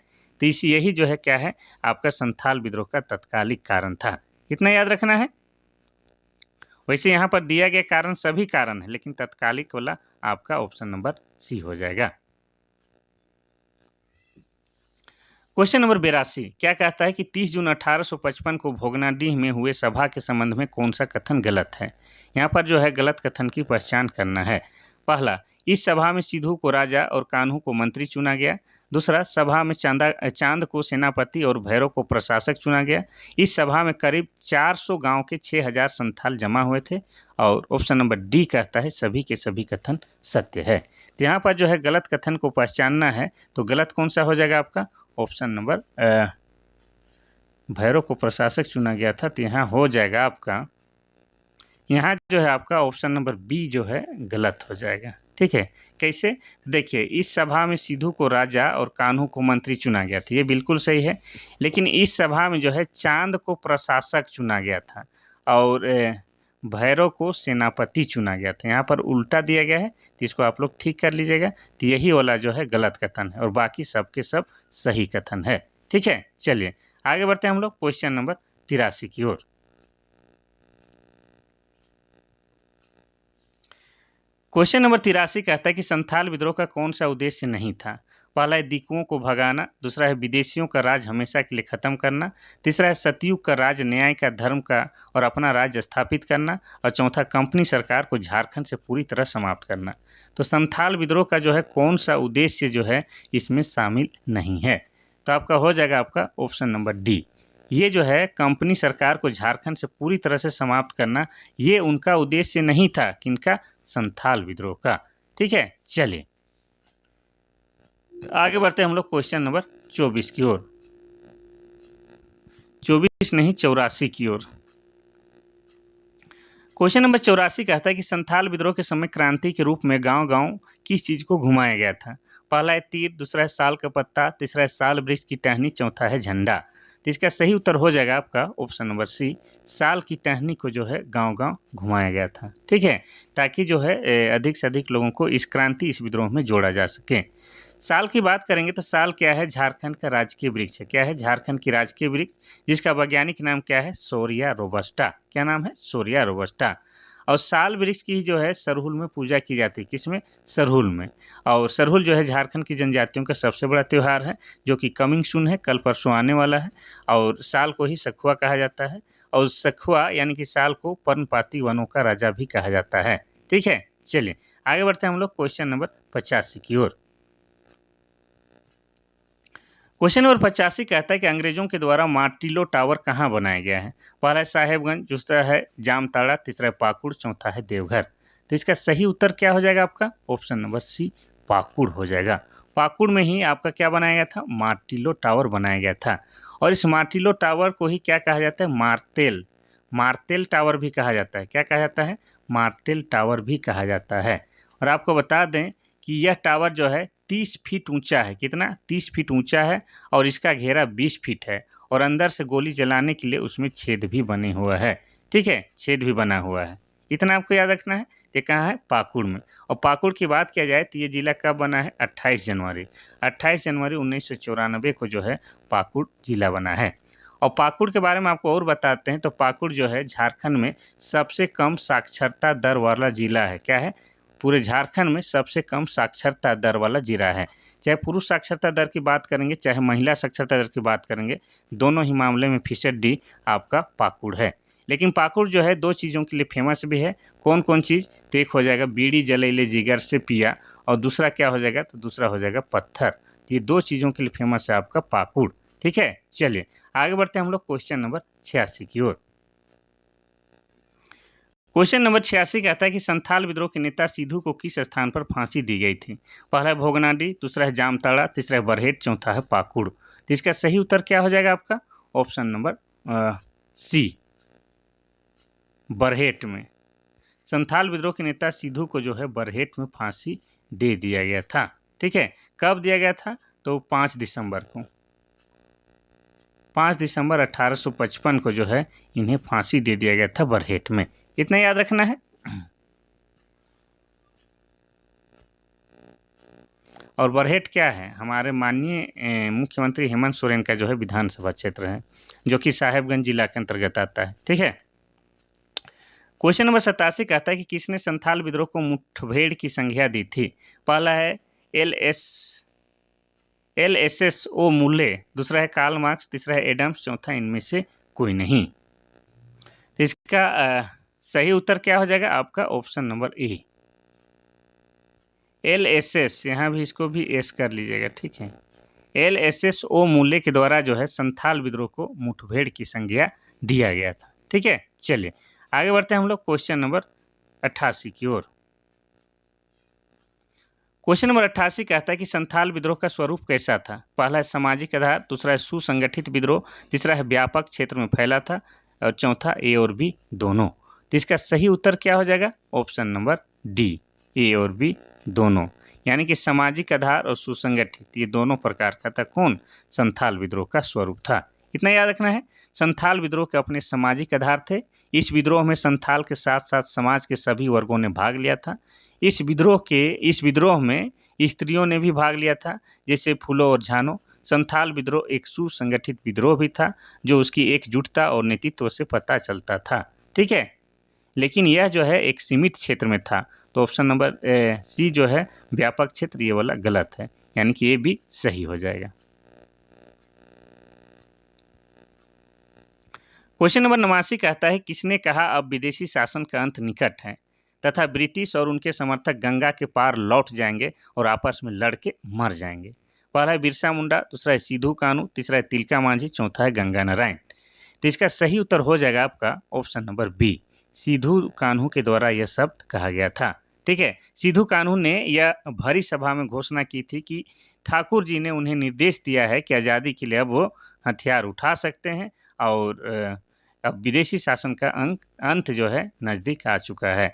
तो यही जो है क्या है आपका संथाल विद्रोह का तत्कालिक कारण था। इतना याद रखना है। वैसे यहाँ पर दिया गया कारण सभी कारण है, लेकिन तत्कालिक वाला आपका ऑप्शन नंबर सी हो जाएगा। क्वेश्चन नंबर 82 क्या कहता है कि 30 जून 1855 को भोगनाडीह में हुए सभा के संबंध में कौन सा कथन गलत है। यहाँ पर जो है गलत कथन की पहचान करना है। पहला, इस सभा में सिद्धू को राजा और कान्हू को मंत्री चुना गया। दूसरा, सभा में चांद को सेनापति और भैरव को प्रशासक चुना गया। इस सभा में करीब 400 गांव के 6000 संथाल जमा हुए थे। और ऑप्शन नंबर डी कहता है सभी के सभी कथन सत्य है। तो यहाँ पर जो है गलत कथन को पहचानना है, तो गलत कौन सा हो जाएगा आपका, ऑप्शन नंबर भैरव को प्रशासक चुना गया था, तो यहाँ हो जाएगा आपका, यहाँ जो है आपका ऑप्शन नंबर बी जो है गलत हो जाएगा। ठीक है, कैसे, देखिए इस सभा में सिद्धू को राजा और कान्हू को मंत्री चुना गया था, ये बिल्कुल सही है। लेकिन इस सभा में जो है चांद को प्रशासक चुना गया था और भैरव को सेनापति चुना गया था। यहाँ पर उल्टा दिया गया है, तो इसको आप लोग ठीक कर लीजिएगा। तो यही वाला जो है गलत कथन है और बाकी सब के सब सही कथन है। ठीक है, चलिए आगे बढ़ते हैं हम लोग क्वेश्चन नंबर 83 की ओर। क्वेश्चन नंबर 83 कहता है कि संथाल विद्रोह का कौन सा उद्देश्य नहीं था। पहला है दिकुओं को भगाना, दूसरा है विदेशियों का राज हमेशा के लिए खत्म करना, तीसरा है सतयुग का राज न्याय का धर्म का और अपना राज्य स्थापित करना, और चौथा कंपनी सरकार को झारखंड से पूरी तरह समाप्त करना। तो संथाल विद्रोह का जो है कौन सा उद्देश्य जो है इसमें शामिल नहीं है, तो आपका हो जाएगा आपका ऑप्शन नंबर डी। ये जो है कंपनी सरकार को झारखंड से पूरी तरह से समाप्त करना, ये उनका उद्देश्य नहीं था, किनका, संथाल विद्रोह का। ठीक है, चलिए आगे बढ़ते हैं हम लोग क्वेश्चन नंबर 24 की ओर, 24 नहीं 84 की ओर। क्वेश्चन नंबर 84 कहता है कि संथाल विद्रोह के समय क्रांति के रूप में गांव-गांव किस चीज को घुमाया गया था। पहला है तीर, दूसरा है साल का पत्ता, तीसरा है साल वृक्ष की टहनी, चौथा है झंडा। तो इसका सही उत्तर हो जाएगा आपका ऑप्शन नंबर सी, साल की टहनी को जो है गांव-गांव घुमाया गया था। ठीक है, ताकि जो है अधिक से अधिक लोगों को इस विद्रोह में जोड़ा जा सके। साल की बात करेंगे तो साल क्या है, झारखंड का राजकीय वृक्ष है। क्या है, झारखंड की राजकीय वृक्ष, जिसका वैज्ञानिक नाम क्या है, सोरिया रोबस्टा। क्या नाम है, सोरिया रोबस्टा। और साल वृक्ष की जो है सरहुल में पूजा की जाती है, किसमें, सरहुल में। और सरहुल जो है झारखंड की जनजातियों का सबसे बड़ा त्यौहार है, जो कि कमिंग सून है, कल परसों आने वाला है। और साल को ही सखुआ कहा जाता है, और सखुआ यानी कि साल को पर्णपाती वनों का राजा भी कहा जाता है। ठीक है, चलिए आगे बढ़ते हैं हम लोग क्वेश्चन नंबर 85 की ओर। क्वेश्चन नंबर 85 कहता है कि अंग्रेजों के द्वारा मार्टिलो टावर कहाँ बनाया गया है। पहला है साहेबगंज, दूसरा है जामताड़ा, तीसरा है पाकुड़, चौथा है देवघर। तो इसका सही उत्तर क्या हो जाएगा आपका, ऑप्शन नंबर सी, पाकुड़ हो जाएगा। पाकुड़ में ही आपका क्या बनाया गया था, मार्टिलो टावर बनाया गया था। और इस मार्टिलो टावर को ही क्या कहा जाता है, मार्तेल, मार्तेल टावर भी कहा जाता है। क्या कहा जाता है, मार्तेल टावर भी कहा जाता है। और आपको बता दें कि यह टावर जो है 30 फीट ऊंचा है। कितना, 30 फीट ऊंचा है, और इसका घेरा 20 फीट है, और अंदर से गोली चलाने के लिए उसमें छेद भी बने हुआ है। ठीक है, छेद भी बना हुआ है, इतना आपको याद रखना है। ये कहाँ है, पाकुड़ में। और पाकुड़ की बात किया जाए तो ये जिला कब बना है, 28 जनवरी 1994 को जो है पाकुड़ जिला बना है। और पाकुड़ के बारे में आपको और बताते हैं, तो पाकुड़ जो है झारखंड में सबसे कम साक्षरता दर वाला जिला है। क्या है, पूरे झारखंड में सबसे कम साक्षरता दर वाला जिला है। चाहे पुरुष साक्षरता दर की बात करेंगे, चाहे महिला साक्षरता दर की बात करेंगे, दोनों ही मामले में फ़ीसदी आपका पाकुड़ है। लेकिन पाकुड़ जो है दो चीज़ों के लिए फेमस भी है। कौन कौन चीज़, तो एक हो जाएगा बीड़ी जलैले जिगर से पिया, और दूसरा क्या हो जाएगा, तो दूसरा हो जाएगा पत्थर। तो ये दो चीज़ों के लिए फेमस है आपका पाकुड़। ठीक है, चलिए आगे बढ़ते हैं हम लोग क्वेश्चन नंबर 86 की ओर। क्वेश्चन नंबर 86 कहता है कि संथाल विद्रोह के नेता सिद्धू को किस स्थान पर फांसी दी गई थी। पहला है भोगनाडी, दूसरा है जामताड़ा, तीसरा है बरहेट, चौथा है पाकुड़। तो इसका सही उत्तर क्या हो जाएगा आपका, ऑप्शन नंबर सी, बरहेट में। संथाल विद्रोह के नेता सिद्धू को जो है बरहेट में फांसी दे दिया गया था। ठीक है, कब दिया गया था, तो 5 दिसंबर को, 5 दिसंबर 1855 को जो है इन्हें फांसी दे दिया गया था बरहेट में। इतना याद रखना है। और बरहेट क्या है, हमारे माननीय मुख्यमंत्री हेमंत सोरेन का जो है विधानसभा क्षेत्र है, जो कि साहेबगंज जिला के अंतर्गत आता है। ठीक है, क्वेश्चन नंबर 87 कहता है कि किसने संथाल विद्रोह को मुठभेड़ की संज्ञा दी थी। पहला है LSSO मूल्य, दूसरा है कार्ल मार्क्स, तीसरा है एडम्स, चौथा इनमें से कोई नहीं। तो इसका सही उत्तर क्या हो जाएगा आपका? ऑप्शन नंबर ए, LSS। यहाँ भी इसको भी एस कर लीजिएगा, ठीक है। LSSO मूल्य के द्वारा जो है संथाल विद्रोह को मुठभेड़ की संज्ञा दिया गया था, ठीक है। चलिए आगे बढ़ते हैं हम लोग क्वेश्चन नंबर 88 की ओर। क्वेश्चन नंबर 88 कहता है कि संथाल विद्रोह का स्वरूप कैसा था? पहला है सामाजिक आधार, दूसरा है सुसंगठित विद्रोह, तीसरा है व्यापक क्षेत्र में फैला था, और चौथा ए और बी दोनों। तो इसका सही उत्तर क्या हो जाएगा? ऑप्शन नंबर डी, ए और बी दोनों। यानी कि सामाजिक आधार और सुसंगठित, ये दोनों प्रकार का था कौन? संथाल विद्रोह का स्वरूप था। इतना याद रखना है। संथाल विद्रोह के अपने सामाजिक आधार थे। इस विद्रोह में संथाल के साथ साथ समाज के सभी वर्गों ने भाग लिया था। इस विद्रोह में स्त्रियों ने भी भाग लिया था, जैसे फूलो और झानो। संथाल विद्रोह एक सुसंगठित विद्रोह भी था, जो उसकी एकजुटता और नेतृत्व से पता चलता था, ठीक है। लेकिन यह जो है एक सीमित क्षेत्र में था। तो ऑप्शन नंबर सी जो है व्यापक क्षेत्र, ये वाला गलत है, यानी कि ये भी सही हो जाएगा। क्वेश्चन नंबर 89 कहता है, किसने कहा अब विदेशी शासन का अंत निकट है तथा ब्रिटिश और उनके समर्थक गंगा के पार लौट जाएंगे और आपस में लड़ के मर जाएंगे? पहला है बिरसा मुंडा, दूसरा है सिद्धू कान्हू, तीसरा है तिलका मांझी, चौथा है गंगा नारायण। तो इसका सही उत्तर हो जाएगा आपका option number B, Sidhu Kanhu के द्वारा यह शब्द कहा गया था, ठीक है। सिद्धू कान्हू ने यह भरी सभा में घोषणा की थी कि ठाकुर जी ने उन्हें निर्देश दिया है कि आज़ादी के लिए अब वो हथियार उठा सकते हैं और अब विदेशी शासन का अंत जो है नज़दीक आ चुका है,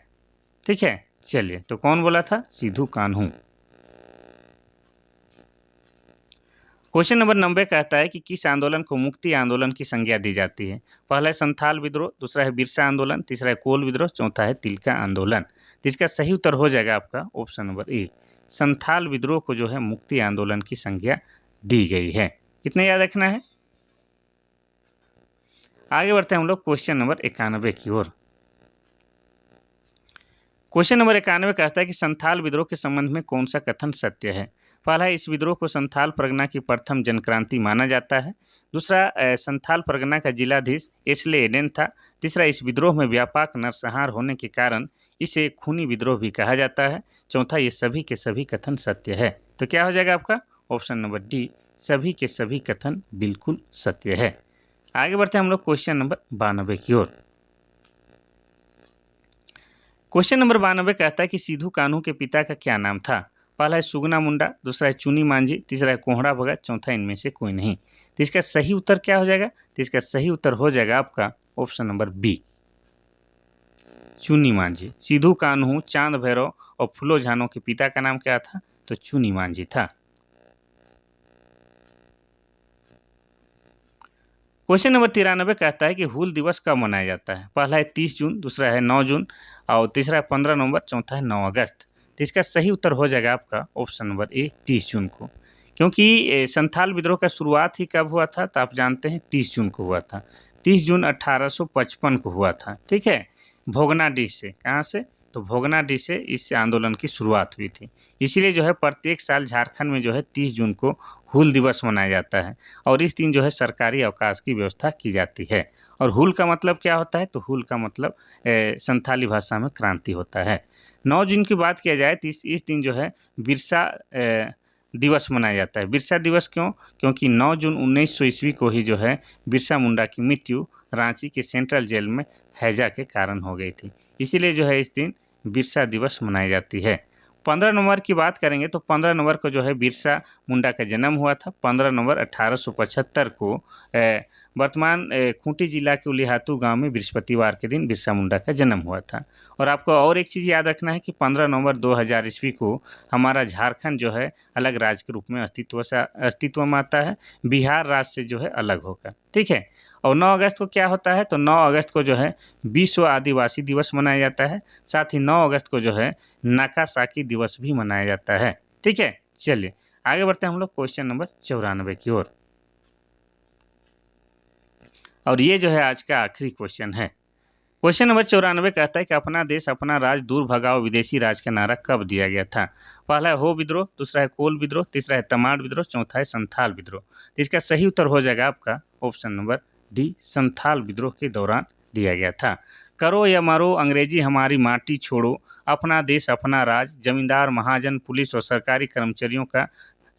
ठीक है। चलिए, तो कौन बोला था? सिद्धू कान्हू। क्वेश्चन नंबर 90 कहता है कि किस आंदोलन को मुक्ति आंदोलन की संज्ञा दी जाती है? पहला है संथाल विद्रोह, दूसरा है बिरसा आंदोलन, तीसरा है कोल विद्रोह, चौथा है तिलका आंदोलन। तो इसका सही उत्तर हो जाएगा आपका ऑप्शन नंबर ए, संथाल विद्रोह को जो है मुक्ति आंदोलन की संज्ञा दी गई है। इतना याद रखना है। आगे बढ़ते हैं हम लोग क्वेश्चन नंबर 91 की ओर। क्वेश्चन नंबर 91 कहता है कि संथाल विद्रोह के संबंध में कौन सा कथन सत्य है? पहला है इस विद्रोह को संथाल परगना की प्रथम जनक्रांति माना जाता है, दूसरा संथाल परगना का जिलाधीश एस्ले एडेन था, तीसरा इस विद्रोह में व्यापक नरसंहार होने के कारण इसे खूनी विद्रोह भी कहा जाता है, चौथा ये सभी के सभी कथन सत्य है। तो क्या हो जाएगा आपका? ऑप्शन नंबर डी, सभी के सभी कथन बिल्कुल सत्य है। आगे बढ़ते हैं हम लोग क्वेश्चन नंबर 92 की ओर। क्वेश्चन नंबर 92 कहता है कि सिद्धू कान्हू के पिता का क्या नाम था? पहला है सुगना मुंडा, दूसरा है चुनी मांझी, तीसरा है कोहड़ा भगत, चौथा इनमें से कोई नहीं। तो इसका सही उत्तर क्या हो जाएगा? तो इसका सही उत्तर हो जाएगा आपका ऑप्शन नंबर बी, चुनी मांझी। सिद्धू कान्हू, चांद भैरव और फूलो झानो के पिता का नाम क्या था? तो चुनी मांझी था। क्वेश्चन नंबर 93 कहता है कि हूल दिवस कब मनाया जाता है? पहला है 30 जून, दूसरा है 9 जून और तीसरा है 15 नवंबर, चौथा है 9 अगस्त। तो इसका सही उत्तर हो जाएगा आपका ऑप्शन नंबर ए, 30 जून को, क्योंकि संथाल विद्रोह का शुरुआत ही कब हुआ था? तो आप जानते हैं 30 जून को हुआ था। 30 जून 1855 को हुआ था, ठीक है। भोगनाडीह से, कहाँ से? तो भोगनाडीह से इस आंदोलन की शुरुआत हुई थी। इसीलिए जो है प्रत्येक साल झारखंड में जो है 30 जून को हूल दिवस मनाया जाता है और इस दिन जो है सरकारी अवकाश की व्यवस्था की जाती है। और हूल का मतलब क्या होता है? तो हूल का मतलब संथाली भाषा में क्रांति होता है। 9 जून की बात किया जाए तो इस दिन जो है बिरसा दिवस मनाया जाता है। बिरसा दिवस क्यों? क्योंकि 9 जून 1900 ईस्वी को ही जो है बिरसा मुंडा की मृत्यु रांची के सेंट्रल जेल में हैजा के कारण हो गई थी। इसीलिए जो है इस दिन बिरसा दिवस मनाई जाती है। 15 नवंबर की बात करेंगे तो 15 नवंबर को जो है बिरसा मुंडा का जन्म हुआ था। 15 नवंबर 1875 को वर्तमान खूंटी जिला के उलिहातू गांव में बृहस्पतिवार के दिन बिरसा मुंडा का जन्म हुआ था। और आपको और एक चीज़ याद रखना है कि 15 नवंबर 2000 ईस्वी को हमारा झारखंड जो है अलग राज्य के रूप में अस्तित्व में आता है, बिहार राज्य से जो है अलग होकर, ठीक है। और 9 अगस्त को क्या होता है? तो 9 अगस्त को जो है विश्व आदिवासी दिवस मनाया जाता है। साथ ही 9 अगस्त को जो है नाकासाकी दिवस भी मनाया जाता है, ठीक है। चलिए आगे बढ़ते हैं हम लोग क्वेश्चन नंबर 94 की ओर। और ये जो है आज का आखिरी क्वेश्चन है। क्वेश्चन नंबर 94 कहता है कि अपना देश अपना राज दूर भगाओ विदेशी राज का नारा कब दिया गया था। पहला है हो विद्रोह, दूसरा है कोल विद्रोह, तीसरा है तमाड़ विद्रोह, चौथा है संथाल विद्रोह। तो इसका सही उत्तर हो जाएगा आपका ऑप्शन नंबर डी, संथाल विद्रोह के दौरान दिया गया था। करो या मरो अंग्रेजी हमारी माटी छोड़ो, अपना देश अपना राज, जमींदार महाजन पुलिस और सरकारी कर्मचारियों का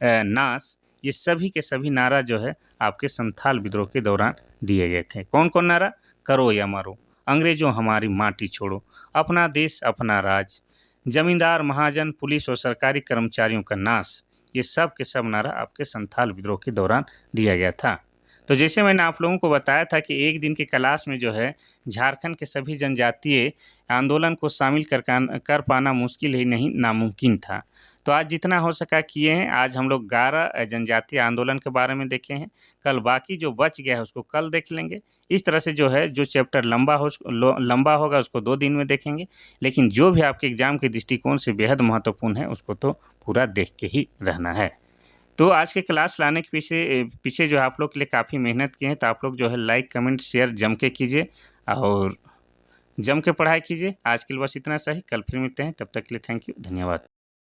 नाश, ये सभी के सभी नारा जो है आपके संथाल विद्रोह के दौरान दिए गए थे। कौन कौन नारा? करो या मरो, अंग्रेजों हमारी माटी छोड़ो, अपना देश अपना राज, जमींदार महाजन पुलिस और सरकारी कर्मचारियों का नाश, ये सब के सब नारा आपके संथाल विद्रोह के दौरान दिया गया था। तो जैसे मैंने आप लोगों को बताया था कि एक दिन की क्लास में जो है झारखंड के सभी जनजातीय आंदोलन को शामिल कर पाना मुश्किल ही नहीं नामुमकिन था। तो आज जितना हो सका किए हैं। आज हम लोग 11 जनजातीय आंदोलन के बारे में देखे हैं। कल बाकी जो बच गया है उसको कल देख लेंगे। इस तरह से जो है जो चैप्टर लंबा होगा उसको 2 दिन में देखेंगे, लेकिन जो भी आपके एग्ज़ाम के दृष्टिकोण से बेहद महत्वपूर्ण है उसको तो पूरा देख के ही रहना है। तो आज के क्लास लाने के पीछे जो है आप लोग के लिए काफ़ी मेहनत की है, तो आप लोग जो है लाइक कमेंट शेयर जम के कीजिए और जम के पढ़ाई कीजिए। आज के लिए बस इतना सा ही, कल फिर मिलते हैं, तब तक के लिए थैंक यू, धन्यवाद।